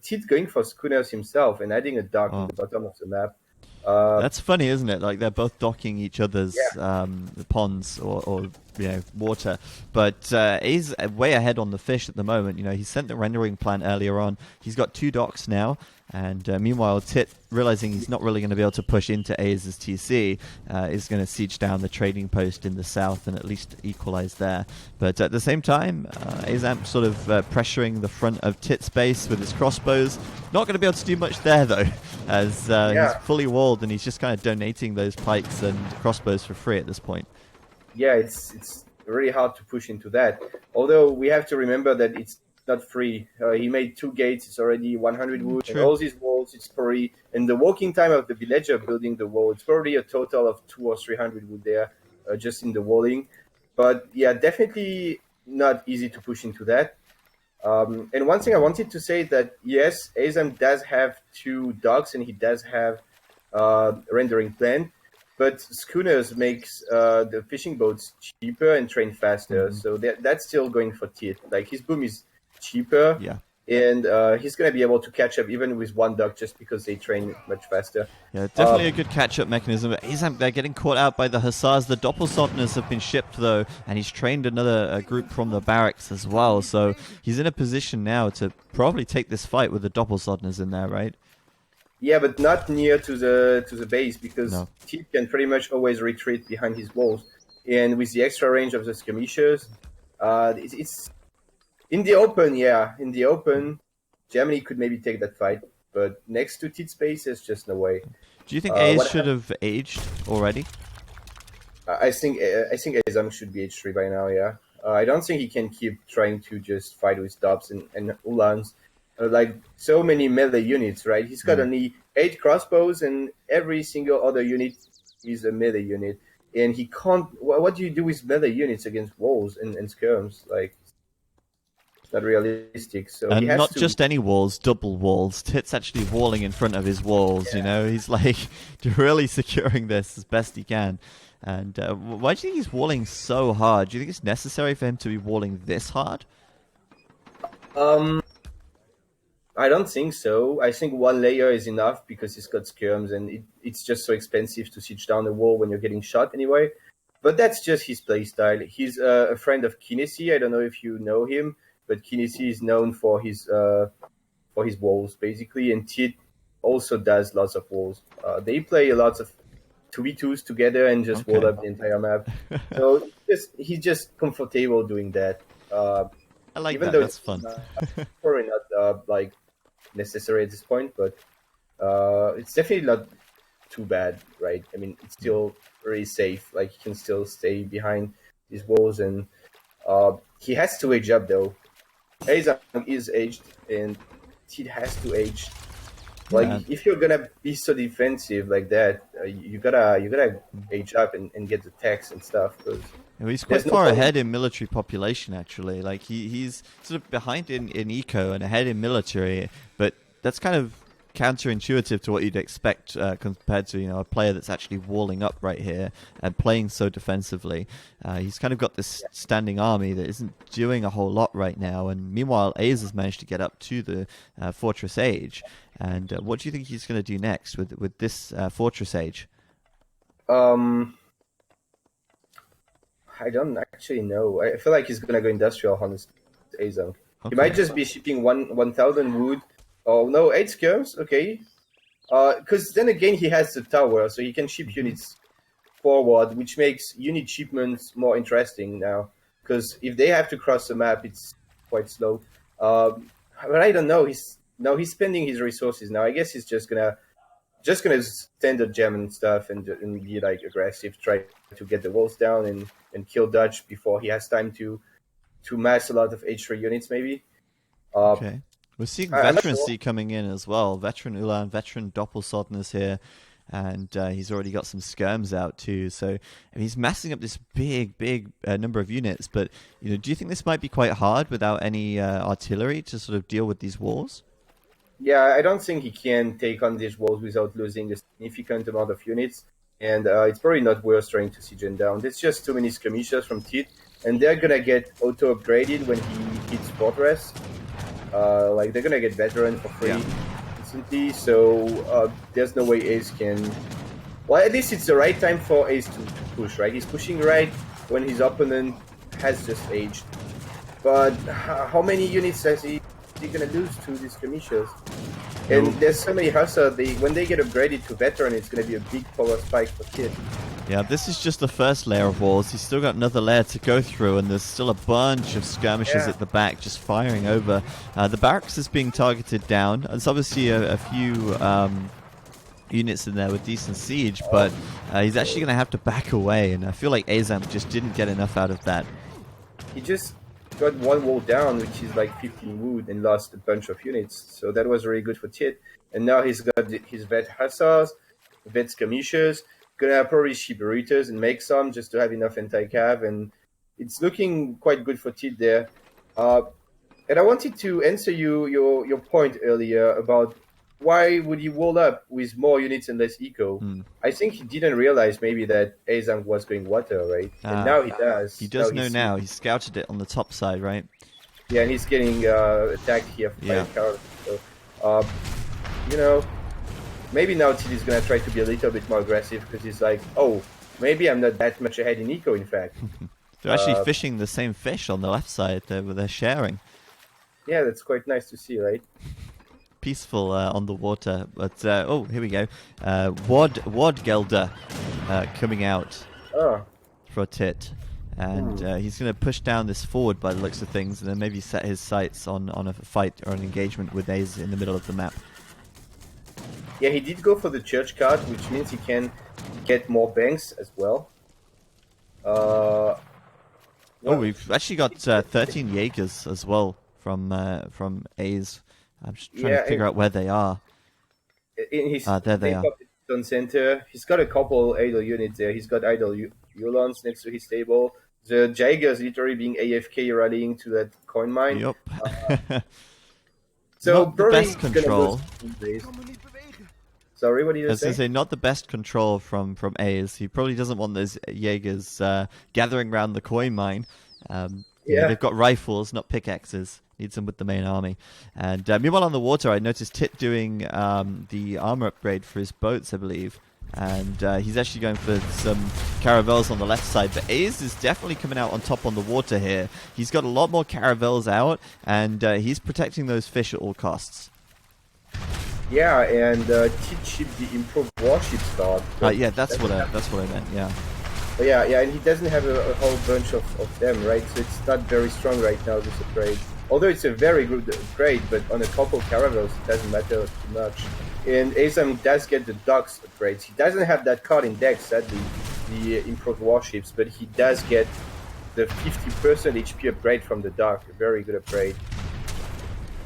Tit going for schooners himself and adding a dock at the bottom of the map. That's funny, isn't it? Like, they're both docking each other's ponds or water. But he's way ahead on the fish at the moment. He sent the rendering plant earlier on. He's got 2 docks now. And meanwhile, Tit, realizing he's not really going to be able to push into Aiz's TC, is going to siege down the trading post in the south and at least equalize there. But at the same time, Aizamk sort of pressuring the front of Tit's base with his crossbows. Not going to be able to do much there, though, as he's fully walled and he's just kind of donating those pikes and crossbows for free at this point. Yeah, it's really hard to push into that. Although we have to remember that it's not free. He made 2 gates. It's already 100 wood. True. And all these walls, it's probably, and the working time of the villager building the wall, it's probably a total of 200 or 300 wood there, just in the walling. But yeah, definitely not easy to push into that. And one thing I wanted to say that yes, Aizamk does have 2 docks and he does have rendering plan, but schooners makes the fishing boats cheaper and train faster. So that's still going for Tit. Like, his boom is cheaper, and he's going to be able to catch up even with 1 dock just because they train much faster. Yeah, definitely a good catch-up mechanism. They're getting caught out by the Hussars. The Doppelsoldners have been shipped, though, and he's trained another group from the barracks as well. So he's in a position now to probably take this fight with the Doppelsoldners in there, right? Yeah, but not near to the base, because Tit can pretty much always retreat behind his walls. And with the extra range of the skirmishers, it's in the open, in the open, Germany could maybe take that fight, but next to Tit's base, there's just no way. Do you think Aiz should have aged already? I think Aizamk should be H3 by now, I don't think he can keep trying to just fight with Dobbs and Ulans. Like, so many melee units, right? He's got only 8 crossbows, and every single other unit is a melee unit. And he can't... What do you do with melee units against walls and skirms? Like, not realistic. So and he has not to... just any walls, double walls. Tit's actually walling in front of his walls, He's like really securing this as best he can. And why do you think he's walling so hard? Do you think it's necessary for him to be walling this hard? I don't think so. I think 1 layer is enough because he's got skirms, and it's just so expensive to siege down a wall when you're getting shot anyway. But that's just his playstyle. He's a friend of Kinesi. I don't know if you know him, but Kinesi is known for his walls, basically, and Tit also does lots of walls. They play a lot of 2v2s together and just wall up the entire map. So he's just comfortable doing that. I like even that. though That's fun. Probably not like necessary at this point, but It's definitely not too bad, right? I mean, it's still very safe. Like, he can still stay behind these walls, and he has to age up though. Aizamk is aged, and he has to age. Like, Yeah. if you're gonna be so defensive like that, you gotta age up and get the techs and stuff, because Well, he's quite there's no far point. ahead in military population, actually. Like he's sort of behind in eco and ahead in military, but that's kind of counterintuitive to what you'd expect compared to a player that's actually walling up right here and playing so defensively. He's kind of got this standing army that isn't doing a whole lot right now, and meanwhile, Aze has managed to get up to the Fortress Age. And what do you think he's going to do next with this Fortress Age? Um, I don't actually know. I feel like he's gonna go industrial, honestly. Aizamk. He might just be shipping 1,000 wood. Oh no, 8 skirms. Okay. Because then again, he has the tower, so he can ship units forward, which makes unit shipments more interesting now. Because if they have to cross the map, it's quite slow. But I don't know. He's spending his resources now. I guess he's just gonna stand the gem and stuff and be like aggressive, try to get the walls down and kill Dutch before he has time to mass a lot of H3 units, maybe. Okay. We're seeing I'm not veterancy sure. coming in as well. Veteran Ulan, veteran Doppelsodden here, and he's already got some skirms out too. So he's massing up this big number of units. But do you think this might be quite hard without any artillery to sort of deal with these walls? Yeah, I don't think he can take on these walls without losing a significant amount of units. And it's probably not worth trying to siege him down. There's just too many skirmishers from Tit, and they're gonna get auto-upgraded when he hits Fortress. Like, they're gonna get veteran for free instantly, so there's no way Ace can... Well, at least it's the right time for Ace to push, right? He's pushing right when his opponent has just aged. But how many units is he gonna lose to these skirmishers? And there's so many Hussar, when they get upgraded to veteran, it's gonna be a big power spike for Kid. Yeah, this is just the first layer of walls. He's still got another layer to go through, and there's still a bunch of skirmishers at the back just firing over. The barracks is being targeted down. There's obviously a few units in there with decent siege, but he's actually going to have to back away, and I feel like Aizamk just didn't get enough out of that. He just got one wall down, which is like 15 wood, and lost a bunch of units. So that was really good for Tit. And now he's got his vet Hussars, vet skirmishers, gonna probably ship routers and make some just to have enough anti-cav, and it's looking quite good for Tit there. And I wanted to answer your point earlier about why would he wall up with more units and less eco. I think he didn't realize maybe that Aizamk was going water, right? And now he does. He does know now. He scouted it on the top side, right? Yeah, and he's getting attacked here by Carol. So, maybe now Tilly's gonna try to be a little bit more aggressive, because he's like, oh, maybe I'm not that much ahead in eco, in fact. They're actually fishing the same fish on the left side. They're sharing. Yeah, that's quite nice to see, right? Peaceful on the water. But, oh, here we go. Wadgelder coming out for Tit. And he's going to push down this forward by the looks of things, and then maybe set his sights on a fight or an engagement with Ace in the middle of the map. Yeah, he did go for the church card, which means he can get more banks as well. We've actually got 13 Jaegers as well from Ace. I'm just trying to figure out where they are. In his there they are. Center, he's got a couple idle units there. He's got idle Ulons next to his table. The Jaegers literally being AFK rallying to that coin mine. Yep. So not the best control. Sorry, what did you say? I was going to say, not the best control from Ace. He probably doesn't want those Jaegers gathering around the coin mine. They've got rifles, not pickaxes. Needs them with the main army. And meanwhile on the water, I noticed Tit doing the armor upgrade for his boats, I believe. And he's actually going for some caravels on the left side. But Ace is definitely coming out on top on the water here. He's got a lot more caravels out, and he's protecting those fish at all costs. Yeah, and Tit shipped the improved warship start. Yeah, that's what I meant, yeah. Yeah, and he doesn't have a whole bunch of them, right? So it's not very strong right now, this upgrade. Although it's a very good upgrade, but on a couple caravels, it doesn't matter too much. And Aizamk does get the docks upgrades. He doesn't have that card in deck, sadly, the improved warships, but he does get the 50% HP upgrade from the dock. A very good upgrade.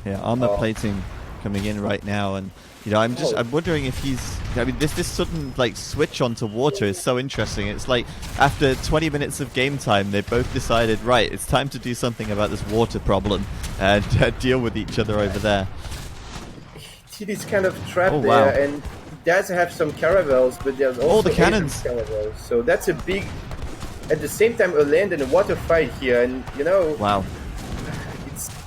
Yeah, armor plating coming in right now, and I'm wondering if this sudden like switch onto water is so interesting. It's like after 20 minutes of game time, they both decided, right, it's time to do something about this water problem and deal with each other over there. It is kind of trapped there, and he does have some caravels, but there's also the cannons. Caravels. So that's a big, at the same time, a land and a water fight here, and wow.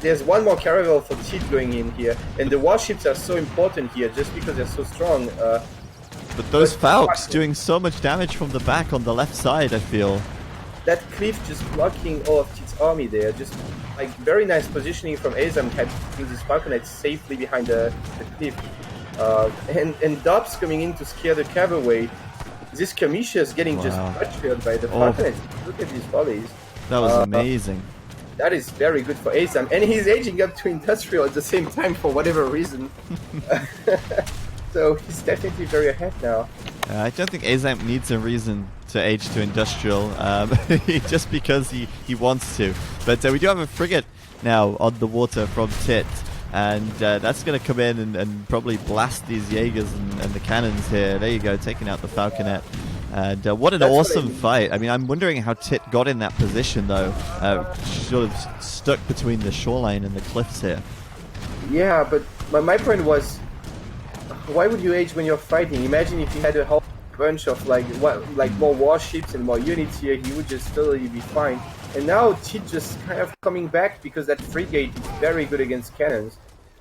There's one more caravel for Tit going in here, and the warships are so important here just because they're so strong. But those Falks doing so much damage from the back on the left side, I feel. That cliff just blocking all of Tit's army there, just like very nice positioning from Aizamk, having this falconet safely behind the cliff. And Dobbs coming in to scare the cav away. This Kamisha is getting just butchered by the falconet. Look at these volleys. That was amazing. That is very good for Aizamk, and he's aging up to industrial at the same time for whatever reason. So he's definitely very ahead now. I don't think Aizamk needs a reason to age to industrial, just because he wants to. But we do have a frigate now on the water from Tit, and that's going to come in and probably blast these Jaegers and the cannons here. There you go, taking out the falconet. And what an awesome fight. I mean, I'm wondering how Tit got in that position, though. Sort of stuck between the shoreline and the cliffs here. Yeah, but my point was, why would you age when you're fighting? Imagine if you had a whole bunch of like more warships and more units here, he would just totally be fine. And now Tit just kind of coming back because that frigate is very good against cannons.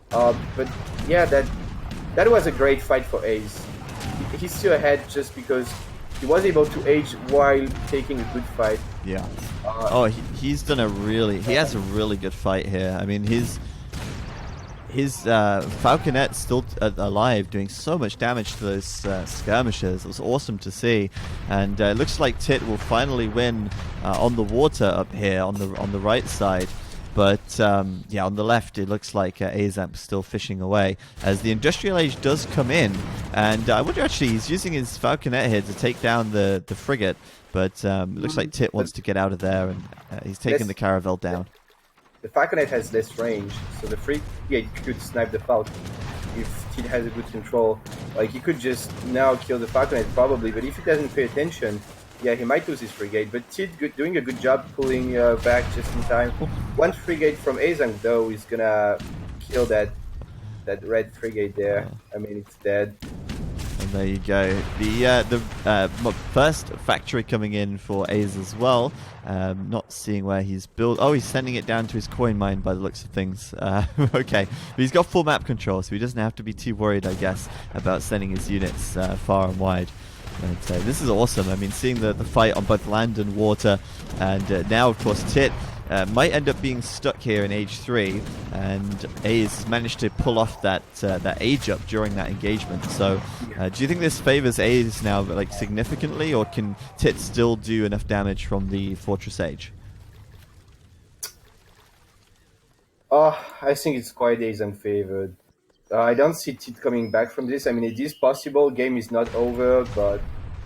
But yeah, that was a great fight for Ace. He's still ahead just because he was able to age while taking a good fight. Yeah. He's done he has a really good fight here. I mean, his falconet's still alive, doing so much damage to those skirmishers. It was awesome to see, and it looks like Tit will finally win on the water up here on the right side. But yeah, on the left, it looks like Aizamk still fishing away as the industrial age does come in. And I wonder, actually, he's using his falconet here to take down the frigate. But it looks like Tit wants to get out of there, and he's taking the caravel down. The falconet has less range, so the frigate could snipe the falcon if Tit has a good control. Like, he could just now kill the falconet probably, but if he doesn't pay attention, yeah, he might lose his frigate, but Tit doing a good job pulling back just in time. One frigate from Aizamk, though, is gonna kill that red frigate there. I mean, it's dead. And there you go. The first factory coming in for Aze as well. Not seeing where he's built. Oh, he's sending it down to his coin mine by the looks of things. Okay, but he's got full map control, so he doesn't have to be too worried, I guess, about sending his units far and wide. But this is awesome. I mean, seeing the fight on both land and water, and now, of course, Tit might end up being stuck here in Age 3, and Aze managed to pull off that age up during that engagement. So, do you think this favors Aze now, like, significantly, or can Tit still do enough damage from the Fortress Age? I think it's quite Aizamk favored. I don't see Tit coming back from this. I mean, it is possible. Game is not over, but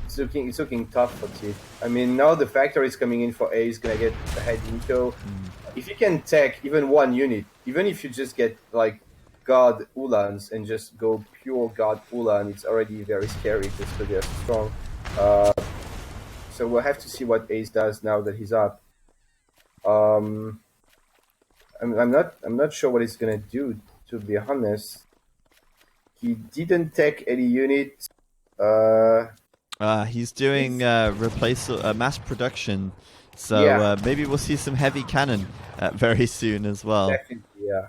it's looking tough for Tit. I mean, now the factory is coming in for A. Is gonna get ahead Inko. If you can tech even one unit, even if you just get like God Ulans and just go pure God Ulan, it's already very scary just because they're strong. So we'll have to see what Ace does now that he's up. I'm not sure what he's gonna do, to be honest. He didn't take any units. He's doing mass production, so maybe we'll see some heavy cannon very soon as well. Definitely, yeah.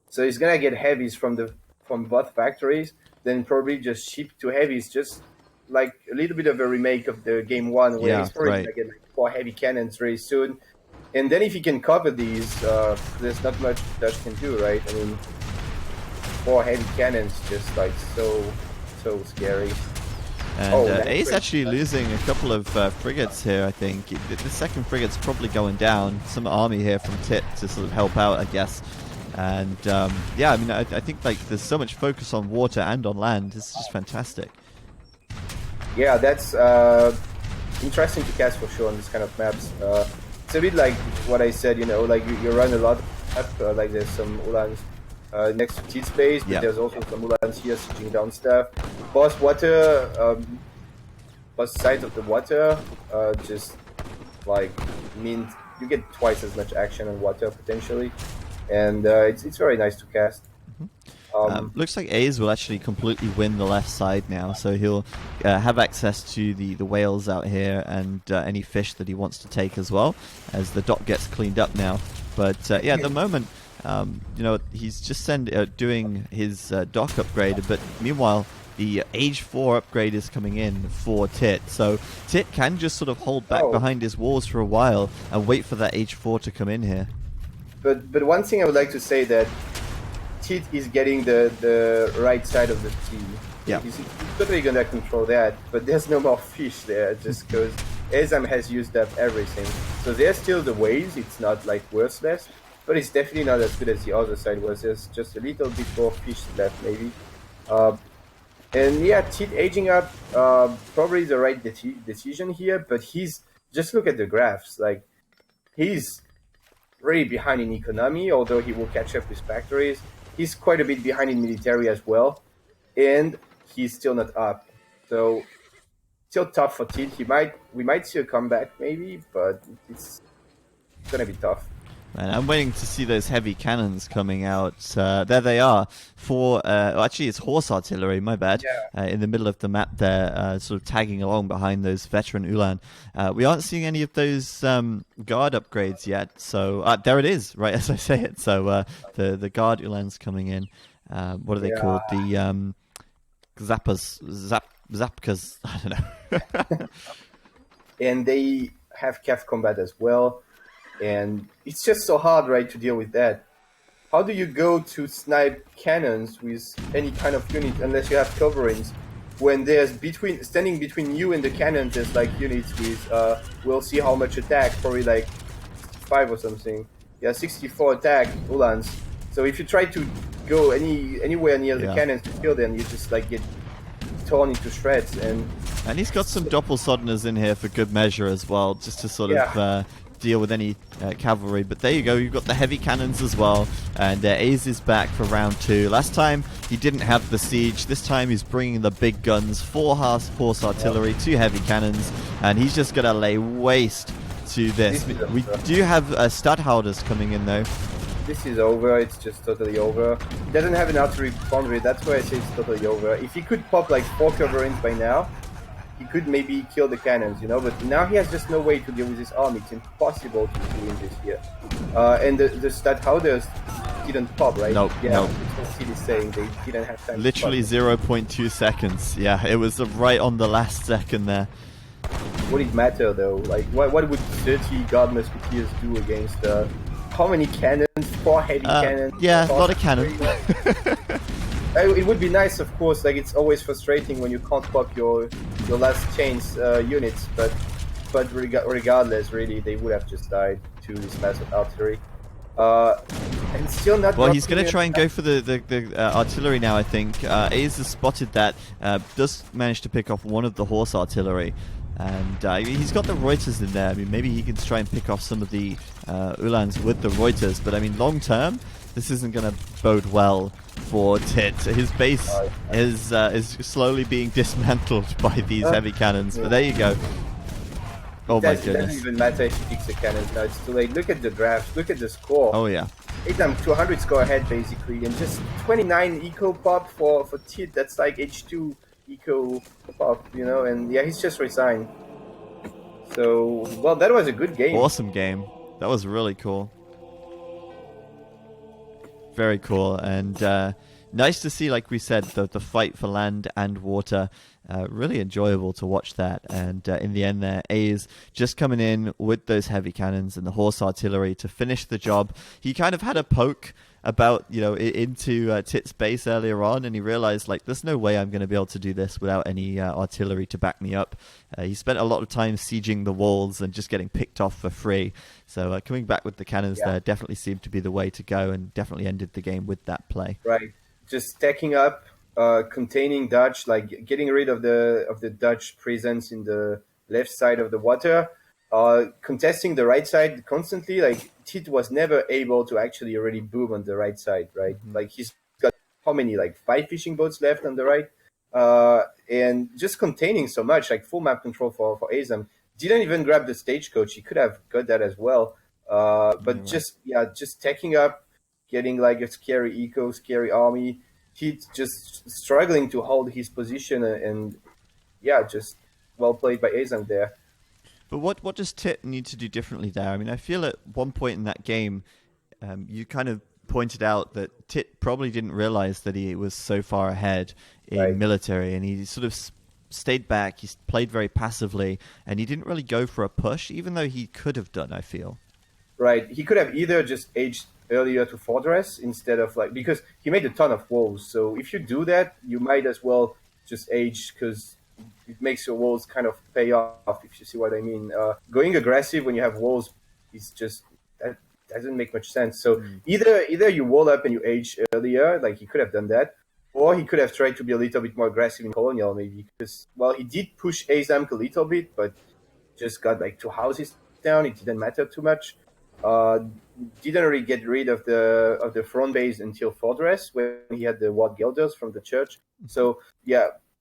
So he's gonna get heavies from both factories, then probably just ship to heavies, just like a little bit of a remake of the game one, where he's probably gonna get like 4 heavy cannons very soon. And then if he can cover these, there's not much Dutch can do, right? I mean, 4 heavy cannons, just like so scary. And Ace actually losing a couple of frigates here, I think. The second frigate's probably going down. Some army here from Tit to sort of help out, I guess. And yeah, I mean, I think like there's so much focus on water and on land. It's just fantastic. Yeah, that's interesting to cast for sure on this kind of maps. It's a bit like what I said, you know, like you run a lot up, like there's some Ulans next to Teed space, but there's also some Ulans here sieging down stuff. Boss water, both sides of the water just like means you get twice as much action on water potentially, and it's very nice to cast. Looks like A's will actually completely win the left side now, so he'll have access to the whales out here and any fish that he wants to take as well, as the dock gets cleaned up now. But yeah, at the moment, you know, he's just doing his dock upgrade, but meanwhile, the Age 4 upgrade is coming in for Tit. So Tit can just sort of hold back behind his walls for a while and wait for that Age 4 to come in here. But one thing I would like to say that Tit is getting the right side of the sea. Yeah. He's totally gonna control that, but there's no more fish there just because Aizamk has used up everything. So there's still the waves, it's not like worthless, but it's definitely not as good as the other side was. There's just a little bit more fish left maybe. And yeah, Tit aging up, probably the right decision here, but just look at the graphs, like he's really behind in economy, although he will catch up with factories. He's quite a bit behind in military as well, and he's still not up. So still tough for Tit. We might see a comeback maybe, but it's gonna be tough. Man, I'm waiting to see those heavy cannons coming out. There they are. Actually, it's horse artillery, my bad. Yeah. In the middle of the map there, sort of tagging along behind those veteran Ulan. We aren't seeing any of those guard upgrades yet. So there it is, right as I say it. So the guard Ulan's coming in. What are they called? The Zapkas. I don't know. And they have Kef combat as well. And it's just so hard, right, to deal with that. How do you go to snipe cannons with any kind of unit unless you have coverings? When there's standing between you and the cannons, there's like units with, we'll see how much attack, probably like 65 or something. Yeah, 64 attack, Ulans. So if you try to go anywhere near the cannons to kill them, you just like get torn into shreds. And he's got some Doppelsodners in here for good measure as well, just to sort of deal with any cavalry. But there you go, you've got the heavy cannons as well, and Ace is back for round 2. Last time he didn't have the siege, this time he's bringing the big guns, 4 horse artillery, 2 heavy cannons, and he's just gonna lay waste to this. We do have Stadtholders coming in though. This is over, it's just totally over. He doesn't have an artillery boundary, that's why I say it's totally over. If he could pop like 4 coverings by now, he could maybe kill the cannons, you know, but now he has just no way to deal with his army. It's impossible to win this here. And the Stadtholders didn't pop, right? Nope, nope. It's what Sid is saying, they didn't have time. Literally 0.2 seconds. Yeah, it was right on the last second there. Would it matter though? Like, what would 30 Guard Musketeers do against how many cannons? 4 heavy cannons? Yeah, a lot of cannons. It would be nice, of course, like it's always frustrating when you can't pop your last chain's units, but regardless, really, they would have just died to this massive artillery. And still not... Well, he's going to try and go for the artillery now, I think. Ace has spotted that, does manage to pick off one of the horse artillery. And he's got the Reuters in there. I mean, maybe he can try and pick off some of the Ulans with the Reuters. But I mean, long term, this isn't going to bode well for Tit. His base is slowly being dismantled by these heavy cannons. But there you go. Oh my goodness. It doesn't even matter if he picks the cannons now. It's too late. Look at the draft. Look at the score. Oh yeah. Aizamk 200 score ahead basically, and just 29 eco pop for Tit. That's like H2 eco pop, you know. And yeah, he's just resigned. So well, that was a good game. Awesome game. That was really cool. Very cool, and nice to see, like we said, the fight for land and water. Really enjoyable to watch that. And in the end there, A's just coming in with those heavy cannons and the horse artillery to finish the job. He kind of had a poke about, into Tit's base earlier on, and he realized, like, there's no way I'm going to be able to do this without any artillery to back me up. He spent a lot of time sieging the walls and just getting picked off for free. So coming back with the cannons there definitely seemed to be the way to go, and definitely ended the game with that play. Right. Just stacking up, containing Dutch, like getting rid of the Dutch presence in the left side of the water, contesting the right side constantly. Like Tit was never able to actually really boom on the right side, right? Mm-hmm. Like he's got how many, like 5 fishing boats left on the right, and just containing so much, like full map control for Aizamk. Didn't even grab the stagecoach. He could have got that as well, but just stacking up, getting like a scary eco, scary army. He's just struggling to hold his position, and just well played by Aizamk there. But what does Tit need to do differently there? I mean, I feel at one point in that game, you kind of pointed out that Tit probably didn't realize that he was so far ahead in military, and he sort of stayed back. He played very passively, and he didn't really go for a push, even though he could have done, I feel. Right. He could have either just aged earlier to Fortress instead of because he made a ton of walls. So if you do that, you might as well just age, because it makes your walls kind of pay off, if you see what I mean. Going aggressive when you have walls is just, that doesn't make much sense. So either you wall up and you age earlier, like he could have done that, or he could have tried to be a little bit more aggressive in Colonial, maybe, because, well, he did push Aizamk a little bit, but just got like 2 houses down. It didn't matter too much. Didn't really get rid of the front base until Fortress, when he had the Ward Guilders from the church. So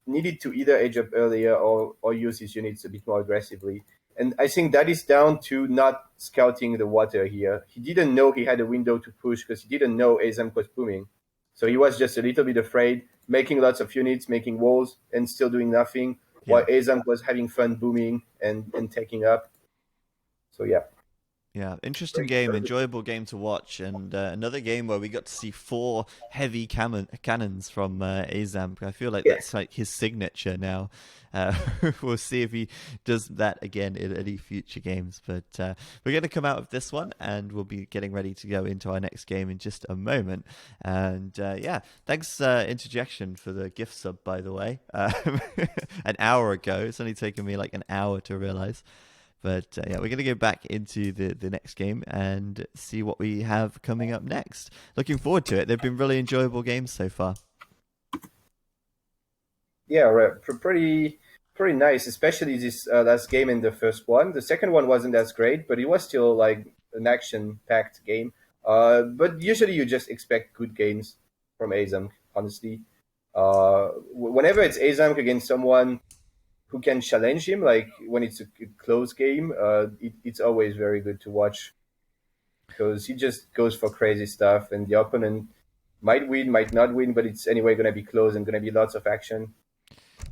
needed to either age up earlier or use his units a bit more aggressively. And I think that is down to not scouting the water here. He didn't know he had a window to push, because he didn't know Aizamk was booming. So he was just a little bit afraid, making lots of units, making walls, and still doing nothing, while Aizamk was having fun booming and taking up. So Yeah, interesting game, enjoyable game to watch, and another game where we got to see 4 heavy cannons from Aizamk. I feel like that's like his signature now. We'll see if he does that again in any future games. But we're going to come out of this one, and we'll be getting ready to go into our next game in just a moment. And thanks Interjection for the gift sub, by the way. An hour ago. It's only taken me like an hour to realize. But we're going to go back into the next game and see what we have coming up next. Looking forward to it. They've been really enjoyable games so far. Yeah, right. Pretty nice, especially this last game and the first one. The second one wasn't as great, but it was still like an action-packed game. But usually you just expect good games from Aizamk, honestly. Whenever it's Aizamk against someone who can challenge him, like when it's a close game, it's always very good to watch, because he just goes for crazy stuff, and the opponent might win, might not win, but it's anyway going to be close and going to be lots of action.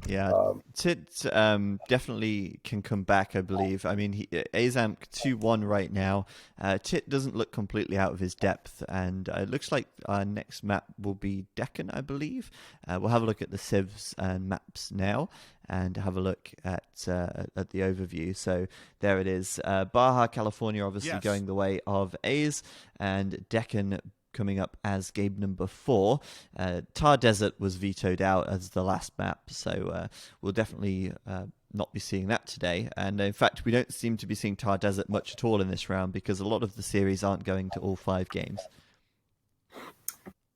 Yeah, Tit definitely can come back, I believe. I mean, Aizamk 2-1 right now. Tit doesn't look completely out of his depth, and it looks like our next map will be Deccan, I believe. We'll have a look at the civs and maps now, and have a look at the overview. So there it is. Baja, California, obviously going the way of Aiz, and Deccan coming up as game number 4. Tar Desert was vetoed out as the last map, so we'll definitely not be seeing that today. And in fact, we don't seem to be seeing Tar Desert much at all in this round, because a lot of the series aren't going to all 5 games.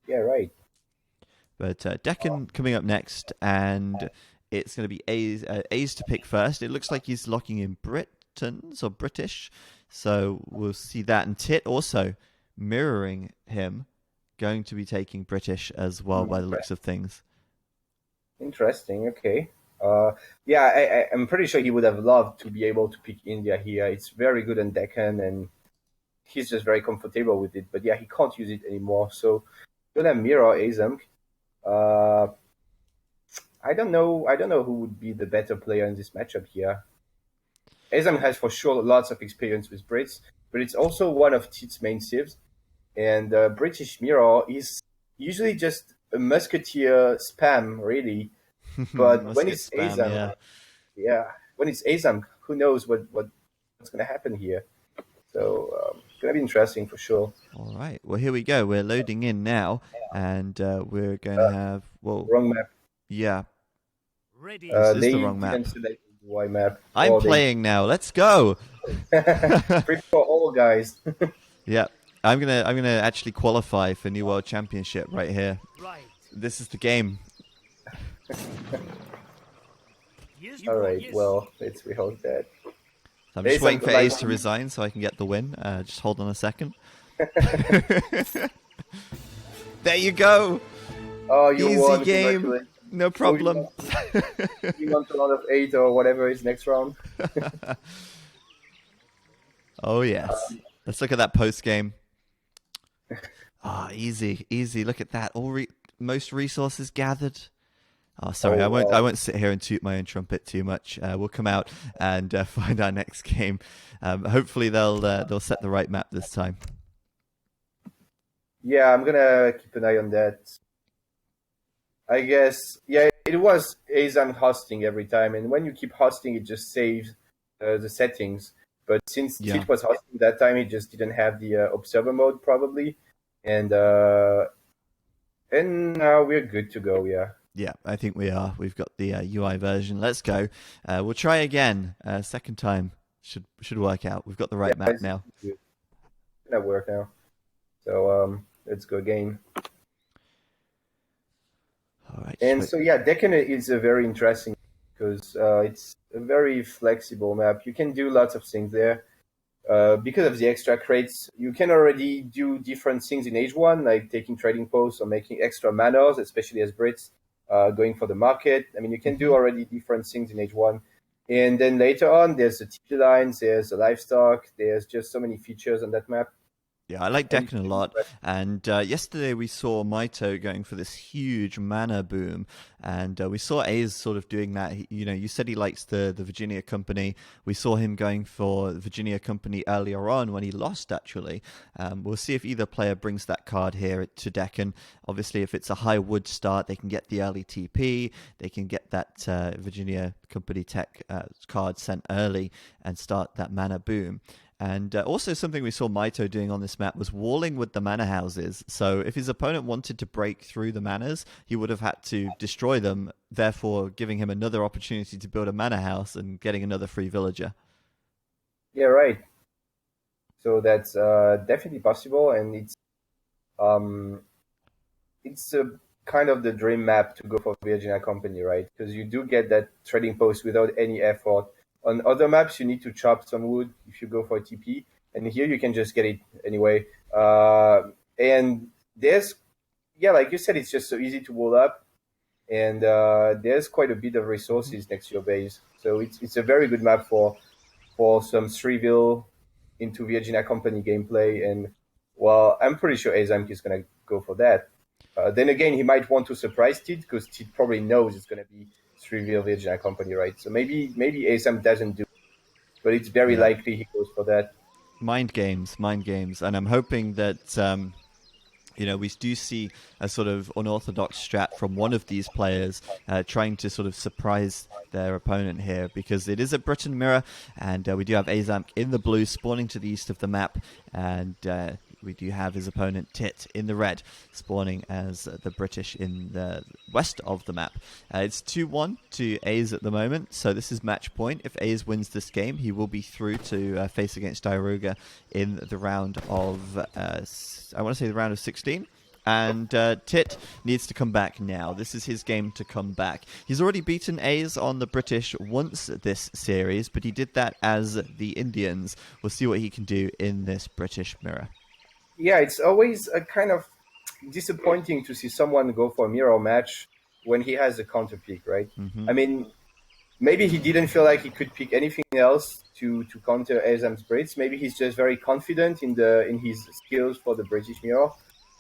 Yeah, right. But Deccan coming up next, and it's going to be Aiz to pick first. It looks like he's locking in Britons or British, so we'll see that. And Tit also mirroring him, going to be taking British as well, by the looks of things. Interesting. Okay. I'm pretty sure he would have loved to be able to pick India here. It's very good in Deccan, and he's just very comfortable with it. But he can't use it anymore. So gonna mirror Aizamk. I don't know who would be the better player in this matchup here. Aizamk has for sure lots of experience with Brits, but it's also one of Tit's main civs. And British Mirror is usually just a musketeer spam, really. But when it's Aizamk, when it's Aizamk, who knows what's going to happen here? So gonna be interesting for sure. All right. Well, here we go. We're loading in now, and we're going to have. Well, Wrong map. yeah. This is the They wrong map. didn't select the Y map. I'm playing now. Let's go. Free for all, guys. Yeah. I'm gonna actually qualify for New World Championship right here. This is the game. All right. Well, let's rehost that. So I'm just waiting for Ace to resign so I can get the win. Just hold on a second. There you go. Oh, you Easy won. game. No problem. You want a lot of 8 or whatever is next round. Oh yes. Let's look at that post game. Ah, easy, easy. Look at that. Most resources gathered. Oh, sorry. I won't sit here and toot my own trumpet too much. We'll come out and find our next game. Hopefully they'll set the right map this time. Yeah, I'm gonna keep an eye on that. I guess, yeah, it was Aizamk hosting every time, and when you keep hosting, it just saves the settings. But since Tit was hosting that time, it just didn't have the observer mode probably, and now we're good to go. Yeah. Yeah, I think we are. We've got the UI version. Let's go. We'll try again. Second time should work out. We've got the right map now. It's gonna work now. So let's go again. All right. And so yeah, Deccan is a very interesting because it's a very flexible map. You can do lots of things there. Because of the extra crates, you can already do different things in Age 1, like taking trading posts or making extra manors, especially as Brits, going for the market. I mean, you can do already different things in Age 1. And then later on, there's the TP lines, there's the livestock, there's just so many features on that map. Yeah, I like Deccan a lot. And yesterday we saw Maito going for this huge mana boom. And we saw A's sort of doing that. You said he likes the Virginia Company. We saw him going for Virginia Company earlier on when he lost, actually. We'll see if either player brings that card here to Deccan. Obviously, if it's a high wood start, they can get the early TP. They can get that Virginia Company tech card sent early and start that mana boom. And also something we saw Maito doing on this map was walling with the mana houses. So if his opponent wanted to break through the manas, he would have had to destroy them, therefore giving him another opportunity to build a mana house and getting another free villager. Yeah, right. So that's definitely possible, and it's a kind of the dream map to go for Virginia Company, right? Because you do get that trading post without any effort. On other maps, you need to chop some wood if you go for a TP, and here you can just get it anyway. And there's, like you said, it's just so easy to wall up, and there's quite a bit of resources next to your base. So it's a very good map for some 3-ville into Virginia Company gameplay. And, well, I'm pretty sure Aizamk is going to go for that. Then again, he might want to surprise Tit, because Tit probably knows it's going to be 3-ville Virginia Company, right? So maybe Aizamk doesn't do it, but it's very likely he goes for that. Mind games. And I'm hoping that, we do see a sort of unorthodox strat from one of these players trying to sort of surprise their opponent here, because it is a Britain mirror, and we do have Aizamk in the blue spawning to the east of the map, and we do have his opponent Tit in the red, spawning as the British in the west of the map. It's 2-1 to A's at the moment, so this is match point. If A's wins this game, he will be through to face against Diaruga in the round of, I want to say the round of 16. And Tit needs to come back now. This is his game to come back. He's already beaten A's on the British once this series, but he did that as the Indians. We'll see what he can do in this British mirror. Yeah, it's always a kind of disappointing to see someone go for a mirror match when he has a counter pick, right? Mm-hmm. I mean, maybe he didn't feel like he could pick anything else to counter Aizamk's Brits. Maybe he's just very confident in his skills for the British mirror.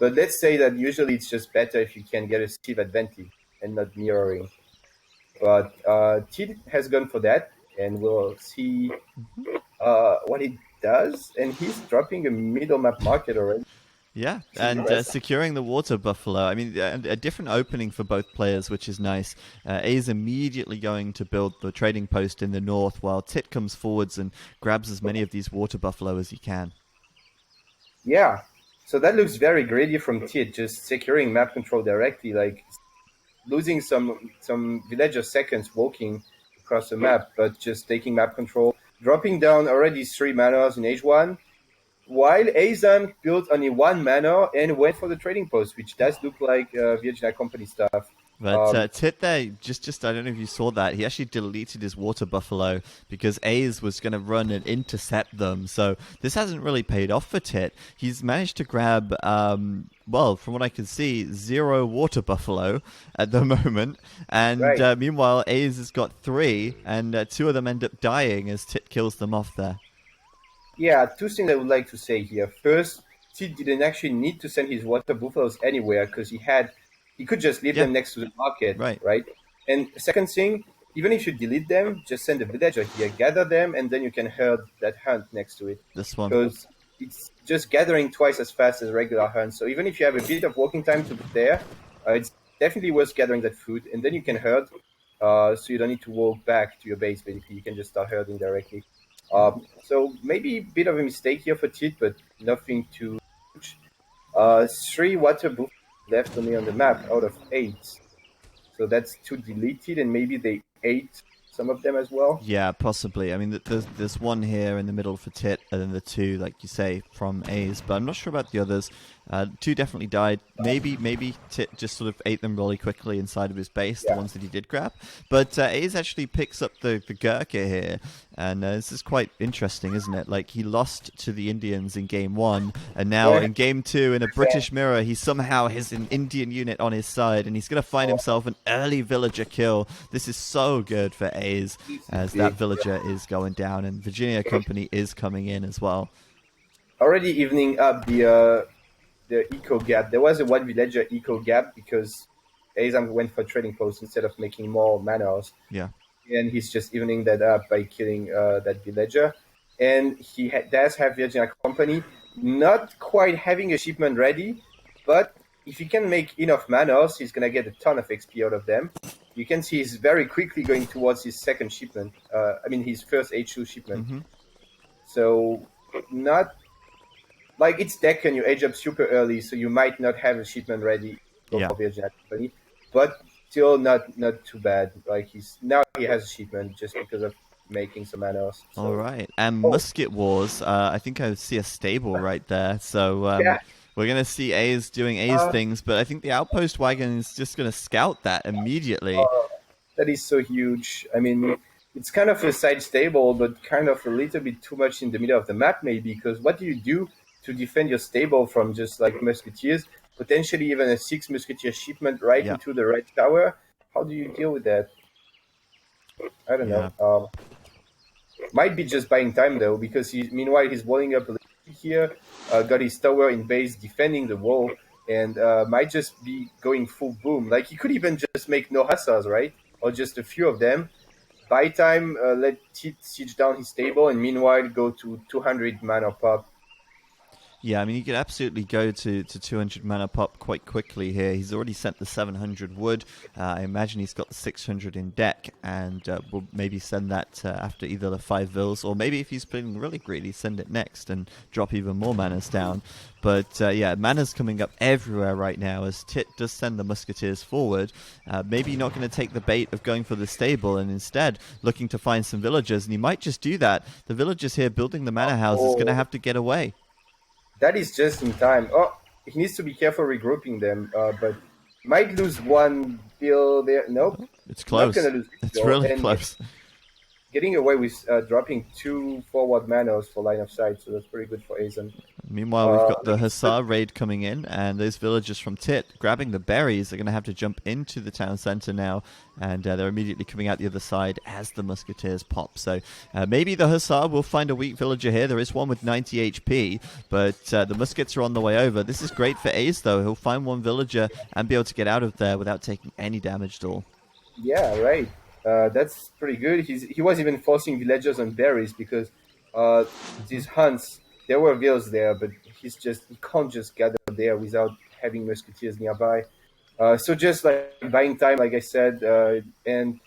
But let's say that usually it's just better if you can get a Steve advantage and not mirroring. But Tid has gone for that, and we'll see what he does. And he's dropping a middle map market already. Yeah, and securing the water buffalo. I mean, a different opening for both players, which is nice. A is immediately going to build the trading post in the north, while Tit comes forwards and grabs as many of these water buffalo as he can. Yeah. So that looks very greedy from Tit, just securing map control directly, like losing some villager seconds walking across the map, but just taking map control, dropping down already 3 manors in H1, while Aizamk built only 1 manor and went for the trading post, which does look like Virgin Company stuff. But Tit there, just I don't know if you saw that, he actually deleted his water buffalo because A's was going to run and intercept them. So this hasn't really paid off for Tit. He's managed to grab, well, from what I can see, 0 water buffalo at the moment. And Right. meanwhile, A's has got 3, and 2 of them end up dying as Tit kills them off there. Yeah, 2 things I would like to say here. First, Tit didn't actually need to send his water buffaloes anywhere because he could just leave Yeah, them next to the market, right. right? And second thing, even if you delete them, just send a villager here, gather them, and then you can herd that hunt next to it. This one. Because it's just gathering twice as fast as regular hunt. So even if you have a bit of walking time to get there, it's definitely worth gathering that food, and then you can herd. So you don't need to walk back to your base. Basically, you can just start herding directly. So maybe a bit of a mistake here for Tit, but nothing too huge. 3 water buffaloes left only on the map out of 8. So that's 2 deleted, and maybe they ate some of them as well. Yeah, possibly. I mean, there's one here in the middle for Tit, and then the 2, like you say, from A's. But I'm not sure about the others. 2 definitely died. Maybe Tit just sort of ate them really quickly inside of his base, the ones that he did grab. But A's actually picks up the Gurkha here, and this is quite interesting, isn't it? Like, he lost to the Indians in Game 1, and now in Game 2, in a British mirror, he somehow has an Indian unit on his side, and he's going to find himself an early villager kill. This is so good for A's, as that villager is going down, and Virginia Company is coming in as well. Already evening up the eco gap. There was a 1 villager eco gap because Aizamk went for trading post instead of making more manors. Yeah. And he's just evening that up by killing that villager. And he does have Virginia Company, not quite having a shipment ready, but if he can make enough manors, he's going to get a ton of XP out of them. You can see he's very quickly going towards his second shipment. His first H2 shipment. Mm-hmm. So, not like it's Deccan, you age up super early, so you might not have a shipment ready for Virginia Company, but still not too bad. Like he has a shipment just because of making some manors. So. All right, and Musket Wars. I think I see a stable right there. So we're gonna see A's doing A's things, but I think the outpost wagon is just gonna scout that immediately. That is so huge. I mean, it's kind of a side stable, but kind of a little bit too much in the middle of the map, maybe. Because what do you do to defend your stable from just like musketeers, potentially even a 6 musketeer shipment right into the red tower? How do you deal with that? I don't know. Might be just buying time though, because meanwhile he's walling up a little bit here, got his tower in base defending the wall, and might just be going full boom. Like he could even just make no hussars, right? Or just a few of them. Buy time, let Tit siege down his stable, and meanwhile go to 200 mana pop. Yeah, I mean, you could absolutely go to 200 mana pop quite quickly here. He's already sent the 700 wood. I imagine he's got the 600 in deck, and we'll maybe send that after either the 5 vills, or maybe if he's feeling really greedy, send it next and drop even more manas down. But yeah, mana's coming up everywhere right now as Tit does send the musketeers forward. Maybe not going to take the bait of going for the stable and instead looking to find some villagers, and he might just do that. The villagers here building the manor house is going to have to get away. That is just in time. Oh, he needs to be careful regrouping them, but might lose 1 bill there. Nope. It's close. Not gonna lose it's really close. Getting away with dropping 2 forward manors for line of sight, so that's pretty good for Aizamk. Meanwhile, we've got the Hussar raid coming in, and those villagers from Tit grabbing the berries are going to have to jump into the town center now, and they're immediately coming out the other side as the musketeers pop. So maybe the Hussar will find a weak villager here. There is one with 90 HP, but the muskets are on the way over. This is great for Ace, though. He'll find one villager and be able to get out of there without taking any damage at all. Yeah, right. That's pretty good. He was even forcing villagers on berries because these hunts, there were vills there, but he can't just gather there without having musketeers nearby. So just like buying time, like I said, and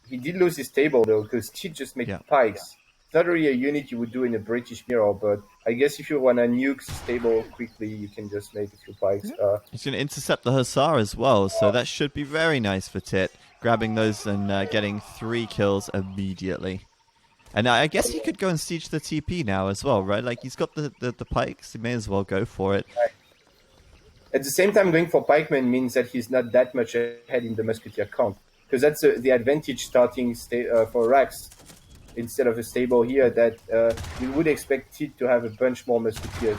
he did lose his table though because Tit just made pikes. It's not really a unit you would do in a British mirror, but I guess if you want to nuke stable quickly, you can just make a few pikes. He's going to intercept the Hussar as well, so that should be very nice for Tit, grabbing those and getting 3 kills immediately. And I guess he could go and siege the TP now as well, right? Like, he's got the pikes, he may as well go for it. At the same time, going for pikemen means that he's not that much ahead in the musketeer count, because that's the advantage starting for Rax instead of a stable here, that we would expect Tit to have a bunch more musketeers,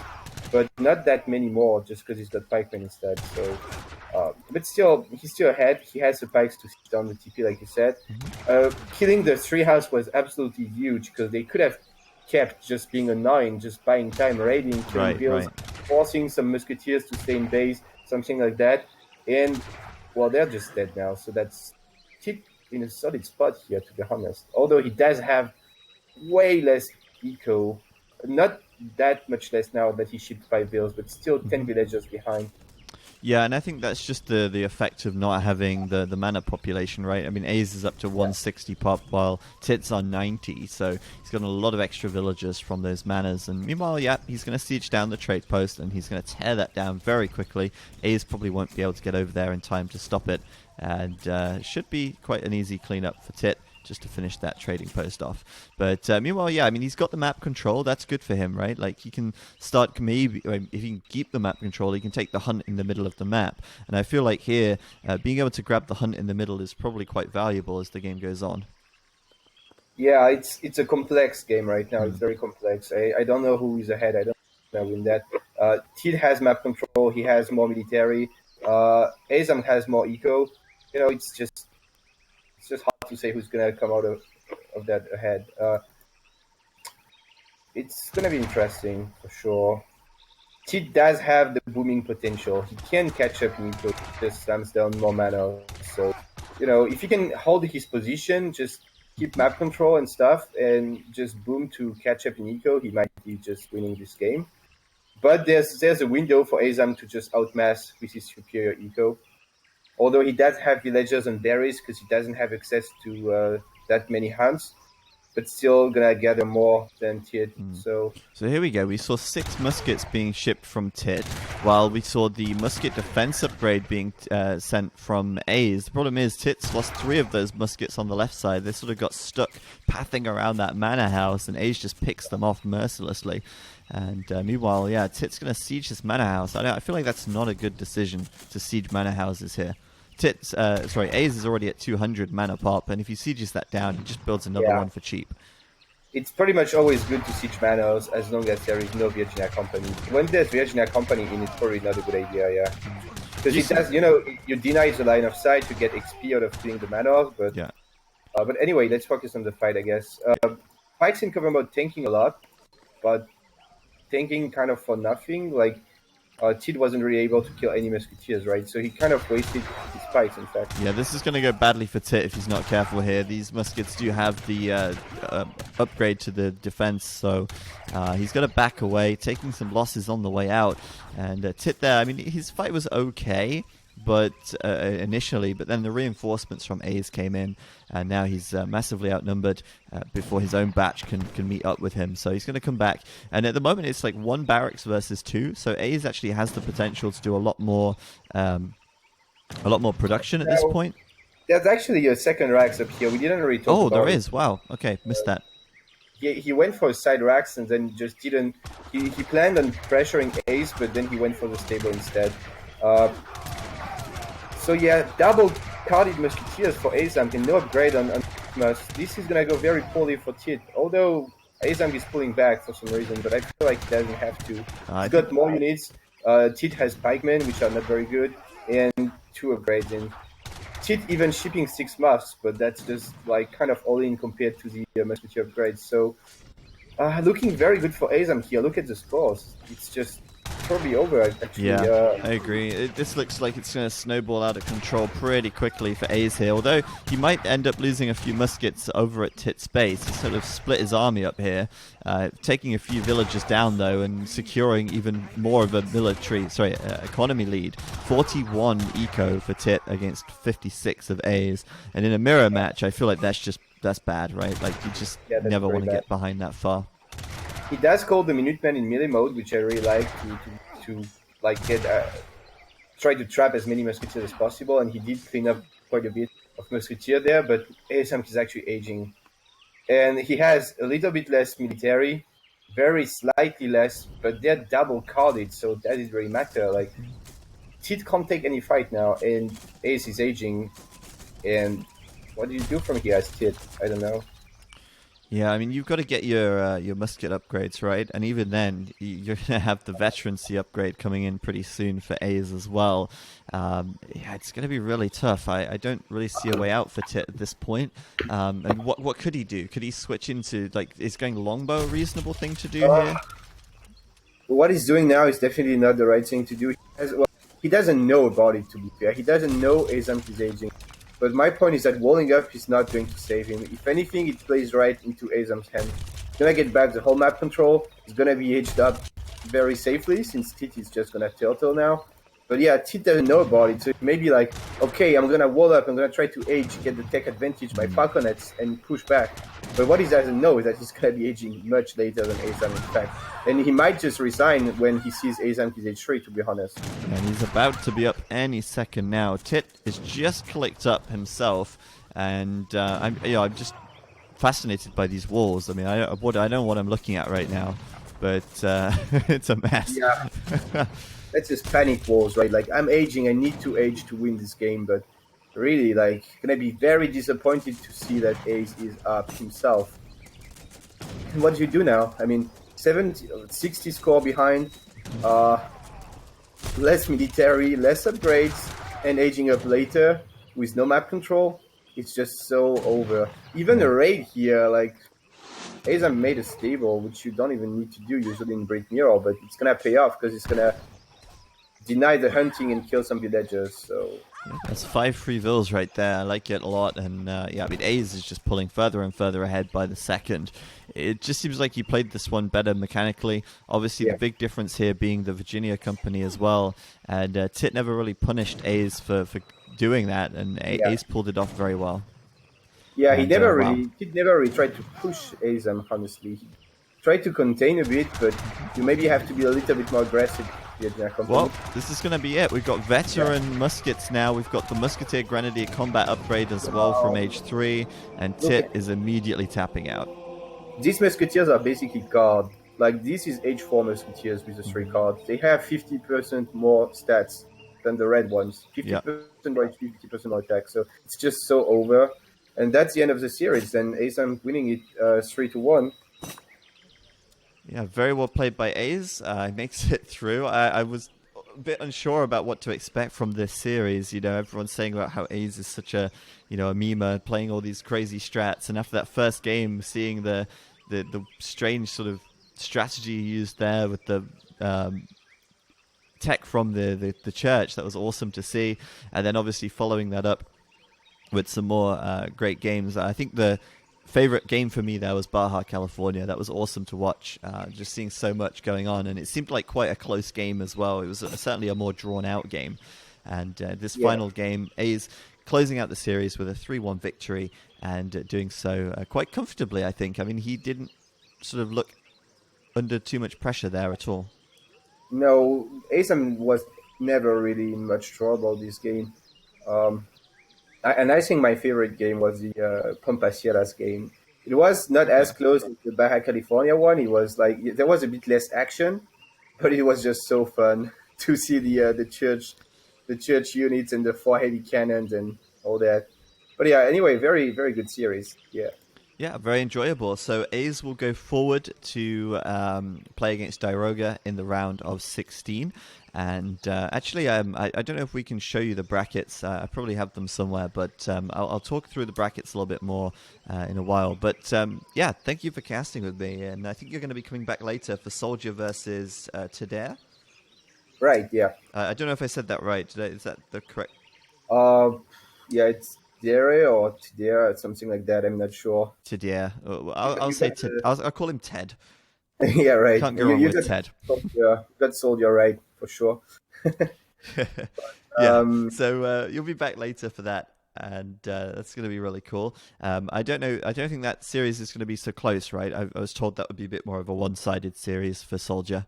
but not that many more, just because he's got pikemen instead. So, but still, he's still ahead. He has the pikes to sit down the TP, like you said. Killing the 3 house was absolutely huge, because they could have kept just being annoying, just buying time, raiding, killing bills, forcing some musketeers to stay in base, something like that. And, well, they're just dead now, so that's Tit in a solid spot here, to be honest. Although he does have way less eco, not that much less now that he shipped 5 bills, but still 10 villagers behind. Yeah, and I think that's just the effect of not having the mana population, right? I mean, A's is up to 160 pop, while Tit's on 90, so he's got a lot of extra villagers from those manas. And meanwhile, yeah, he's going to siege down the trade post, and he's going to tear that down very quickly. A's probably won't be able to get over there in time to stop it, and it should be quite an easy cleanup for Tit, just to finish that trading post off. But meanwhile, yeah, I mean, he's got the map control. That's good for him, right? Like, he can start, maybe, if he can keep the map control, he can take the hunt in the middle of the map. And I feel like here, being able to grab the hunt in the middle is probably quite valuable as the game goes on. Yeah, it's a complex game right now. It's very complex. I don't know who is ahead. I don't know in that. Tit has map control. He has more military. Aizamk has more eco. You know, it's just hard to say who's going to come out of that ahead. It's going to be interesting for sure. Tit does have the booming potential. He can catch up in eco, just slams down more mana. So, you know, if he can hold his position, just keep map control and stuff, and just boom to catch up in eco, he might be just winning this game. But there's a window for Aizamk to just outmass with his superior eco. Although he does have villagers and berries, because he doesn't have access to that many hunts, but still gonna gather more than Tit. So here we go. We saw 6 muskets being shipped from Tit, while we saw the musket defense upgrade being sent from A's. The problem is Tit's lost 3 of those muskets on the left side. They sort of got stuck pathing around that manor house, and A's just picks them off mercilessly. And meanwhile, yeah, Tit's going to siege this manor house. I feel like that's not a good decision to siege manor houses here. A's is already at 200 mana pop, and if he sieges that down, he just builds another one for cheap. It's pretty much always good to siege manors as long as there is no Virginia Company. When there's Virginia Company in, it's probably not a good idea, yeah. Because it does, you know, you deny the line of sight to get XP out of killing the manors, but but anyway, let's focus on the fight, I guess. Pikes in cover mode tanking a lot, but tanking kind of for nothing. Like, Tit wasn't really able to kill any musketeers, right? So he kind of wasted his pikes, in fact. Yeah, this is going to go badly for Tit if he's not careful here. These muskets do have the upgrade to the defense, so he's got to back away, taking some losses on the way out. And Tit there, I mean, his fight was okay, but initially, but then the reinforcements from A's came in, and now he's massively outnumbered before his own batch can meet up with him. So he's going to come back, and at the moment it's like 1 barracks versus 2. So A's actually has the potential to do a lot more production at this point. There's actually a second racks up here. We didn't really talk about there is. Wow. Okay, missed that. He went for a side racks and then just didn't. He planned on pressuring A's, but then he went for the stable instead. So yeah, double carded musketeers for Aizamk and no upgrade on Mus. This is gonna go very poorly for Tit. Although Aizamk is pulling back for some reason, but I feel like he doesn't have to. He's got more units. Tit has pikemen, which are not very good, and 2 upgrades in. Tit even shipping 6 muffs, but that's just like kind of all in compared to the musketeer upgrades. So looking very good for Aizamk here. Look at the scores. It's just probably over, actually. Yeah, I agree. This looks like it's going to snowball out of control pretty quickly for A's here, although he might end up losing a few muskets over at Tit's base. He sort of split his army up here, taking a few villagers down, though, and securing even more of a economy lead. 41 eco for Tit against 56 of A's. And in a mirror match, I feel like that's bad, right? Like, you just never want to get behind that far. He does call the Minuteman in melee mode, which I really like to like get try to trap as many musketeers as possible, and he did clean up quite a bit of musketeer there. But Aizamk is actually aging, and he has a little bit less military, very slightly less, but they're double carded, so that is very matter. Like Tit can't take any fight now, and Ace is aging, and what do you do from here as Tit? I don't know. Yeah, I mean, you've got to get your musket upgrades, right? And even then, you're going to have the veterancy upgrade coming in pretty soon for A's as well. Yeah, it's going to be really tough. I don't really see a way out for Tit at this point. And what could he do? Could he switch into, like, is going longbow a reasonable thing to do here? What he's doing now is definitely not the right thing to do. He doesn't know about it, to be fair. He doesn't know Aizamk is aging. But my point is that walling up is not going to save him. If anything, it plays right into Aizamk's hand. He's going to get back the whole map control. He's going to be aged up very safely, since Tit is just going to turtle now. But yeah, Tit doesn't know about it, so it may be like, okay, I'm going to wall up, I'm going to try to age, get the tech advantage by falconets, and push back. But what he doesn't know is that he's going to be aging much later than Aizamk, in fact. And he might just resign when he sees Aizamk is age 3, to be honest. And he's about to be up any second now. Tit is just clicked up himself, and I'm just fascinated by these walls. I mean, I know what I'm looking at right now, but it's a mess. Yeah. That's just panic walls, right? Like, I'm aging, I need to age to win this game, but really, like, gonna be very disappointed to see that Ace is up himself. And what do you do now? I mean, 60 score behind, less military, less upgrades, and aging up later with no map control. It's just so over. Even a raid here, like, Aizamk made a stable, which you don't even need to do usually in Break Mirror, but it's gonna pay off because it's gonna deny the hunting and kill some villagers. So that's 5 free vills right there. I like it a lot, and yeah, I mean, A's is just pulling further and further ahead by the second. It just seems like he played this one better mechanically. Obviously, the big difference here being the Virginia company as well, and Tit never really punished A's for doing that, and A's pulled it off very well. Yeah, he never really tried to push Aizamk, honestly. He tried to contain a bit, but you maybe have to be a little bit more aggressive. Well, this is going to be it. We've got veteran muskets now. We've got the Musketeer Grenadier combat upgrade as well from age 3, and Tit is immediately tapping out. These musketeers are basically card. Like, this is age 4 musketeers with the 3 cards. They have 50% more stats than the red ones. 50% more HP, 50% more attack. So it's just so over. And that's the end of the series. And Aizamk winning it 3-1. Yeah, very well played by A's. He makes it through. I was a bit unsure about what to expect from this series. You know, everyone's saying about how A's is such a, a memer, playing all these crazy strats. And after that first game, seeing the strange sort of strategy he used there with the tech from the church, that was awesome to see. And then obviously following that up with some more great games. I think the favorite game for me there was Baja, California. That was awesome to watch, just seeing so much going on, and it seemed like quite a close game as well. It was certainly a more drawn out game, and this final game, A's closing out the series with a 3-1 victory, and doing so quite comfortably, I think. I mean, he didn't sort of look under too much pressure there at all. No, Aizamk was never really in much trouble this game. And I think my favorite game was the Pampas game. It was not as close as the Baja California one. It was like, there was a bit less action, but it was just so fun to see the church units and the 4 heavy cannons and all that. But yeah, anyway, very, very good series. Yeah. Yeah, very enjoyable. So A's will go forward to play against Diroga in the round of 16. And actually, I don't know if we can show you the brackets. I probably have them somewhere, but I'll talk through the brackets a little bit more in a while. But yeah, thank you for casting with me. And I think you're going to be coming back later for Soldier versus Tadare. Right, yeah. I don't know if I said that right. Is that the correct? Yeah, it's Dere or Tidere, something like that. I'm not sure. Tidere. I'll say Ted. I'll call him Ted. Yeah, right. Can't go wrong with Ted. Got Soldier right, for sure. Yeah. So you'll be back later for that. and that's going to be really cool. I don't know. I don't think that series is going to be so close, right? I was told that would be a bit more of a one-sided series for Soldier.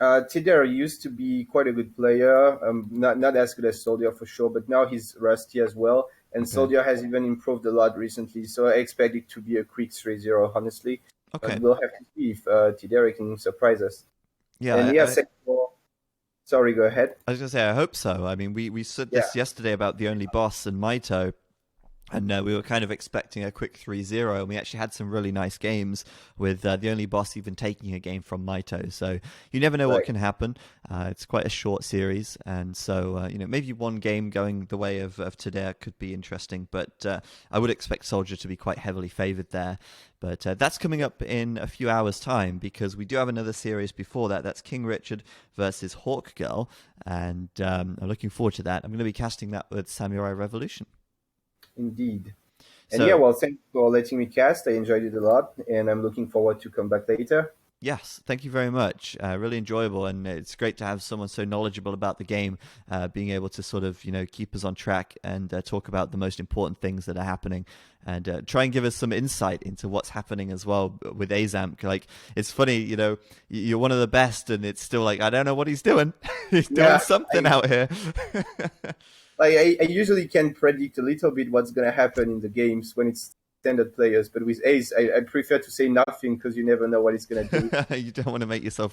Tidera used to be quite a good player, not as good as Soldier for sure, but now he's rusty as well. And Soldier has even improved a lot recently, so I expect it to be a quick 3-0, honestly. Okay. But we'll have to see if Tidera can surprise us. Yeah. And sorry, go ahead. I was going to say, I hope so. I mean, we said this yesterday about the only boss and Maito, and we were kind of expecting a quick 3-0, and we actually had some really nice games with the only boss even taking a game from Maito. So you never know what can happen. It's quite a short series, and so maybe one game going the way of today could be interesting, but I would expect Soldier to be quite heavily favored there. But that's coming up in a few hours' time, because we do have another series before that. That's King Richard versus Hawk Girl, and I'm looking forward to that. I'm going to be casting that with Samurai Revolution. Indeed. And thanks for letting me cast. I enjoyed it a lot, and I'm looking forward to come back later. Yes, thank you very much. Really enjoyable, and it's great to have someone so knowledgeable about the game, being able to sort of keep us on track and talk about the most important things that are happening, and try and give us some insight into what's happening as well with Aizamk. Like, it's funny, you're one of the best, and it's still like, I don't know what he's doing. He's doing something out here. I usually can predict a little bit what's going to happen in the games when it's standard players, but with Ace, I prefer to say nothing because you never know what he's going to do. You don't want to make yourself look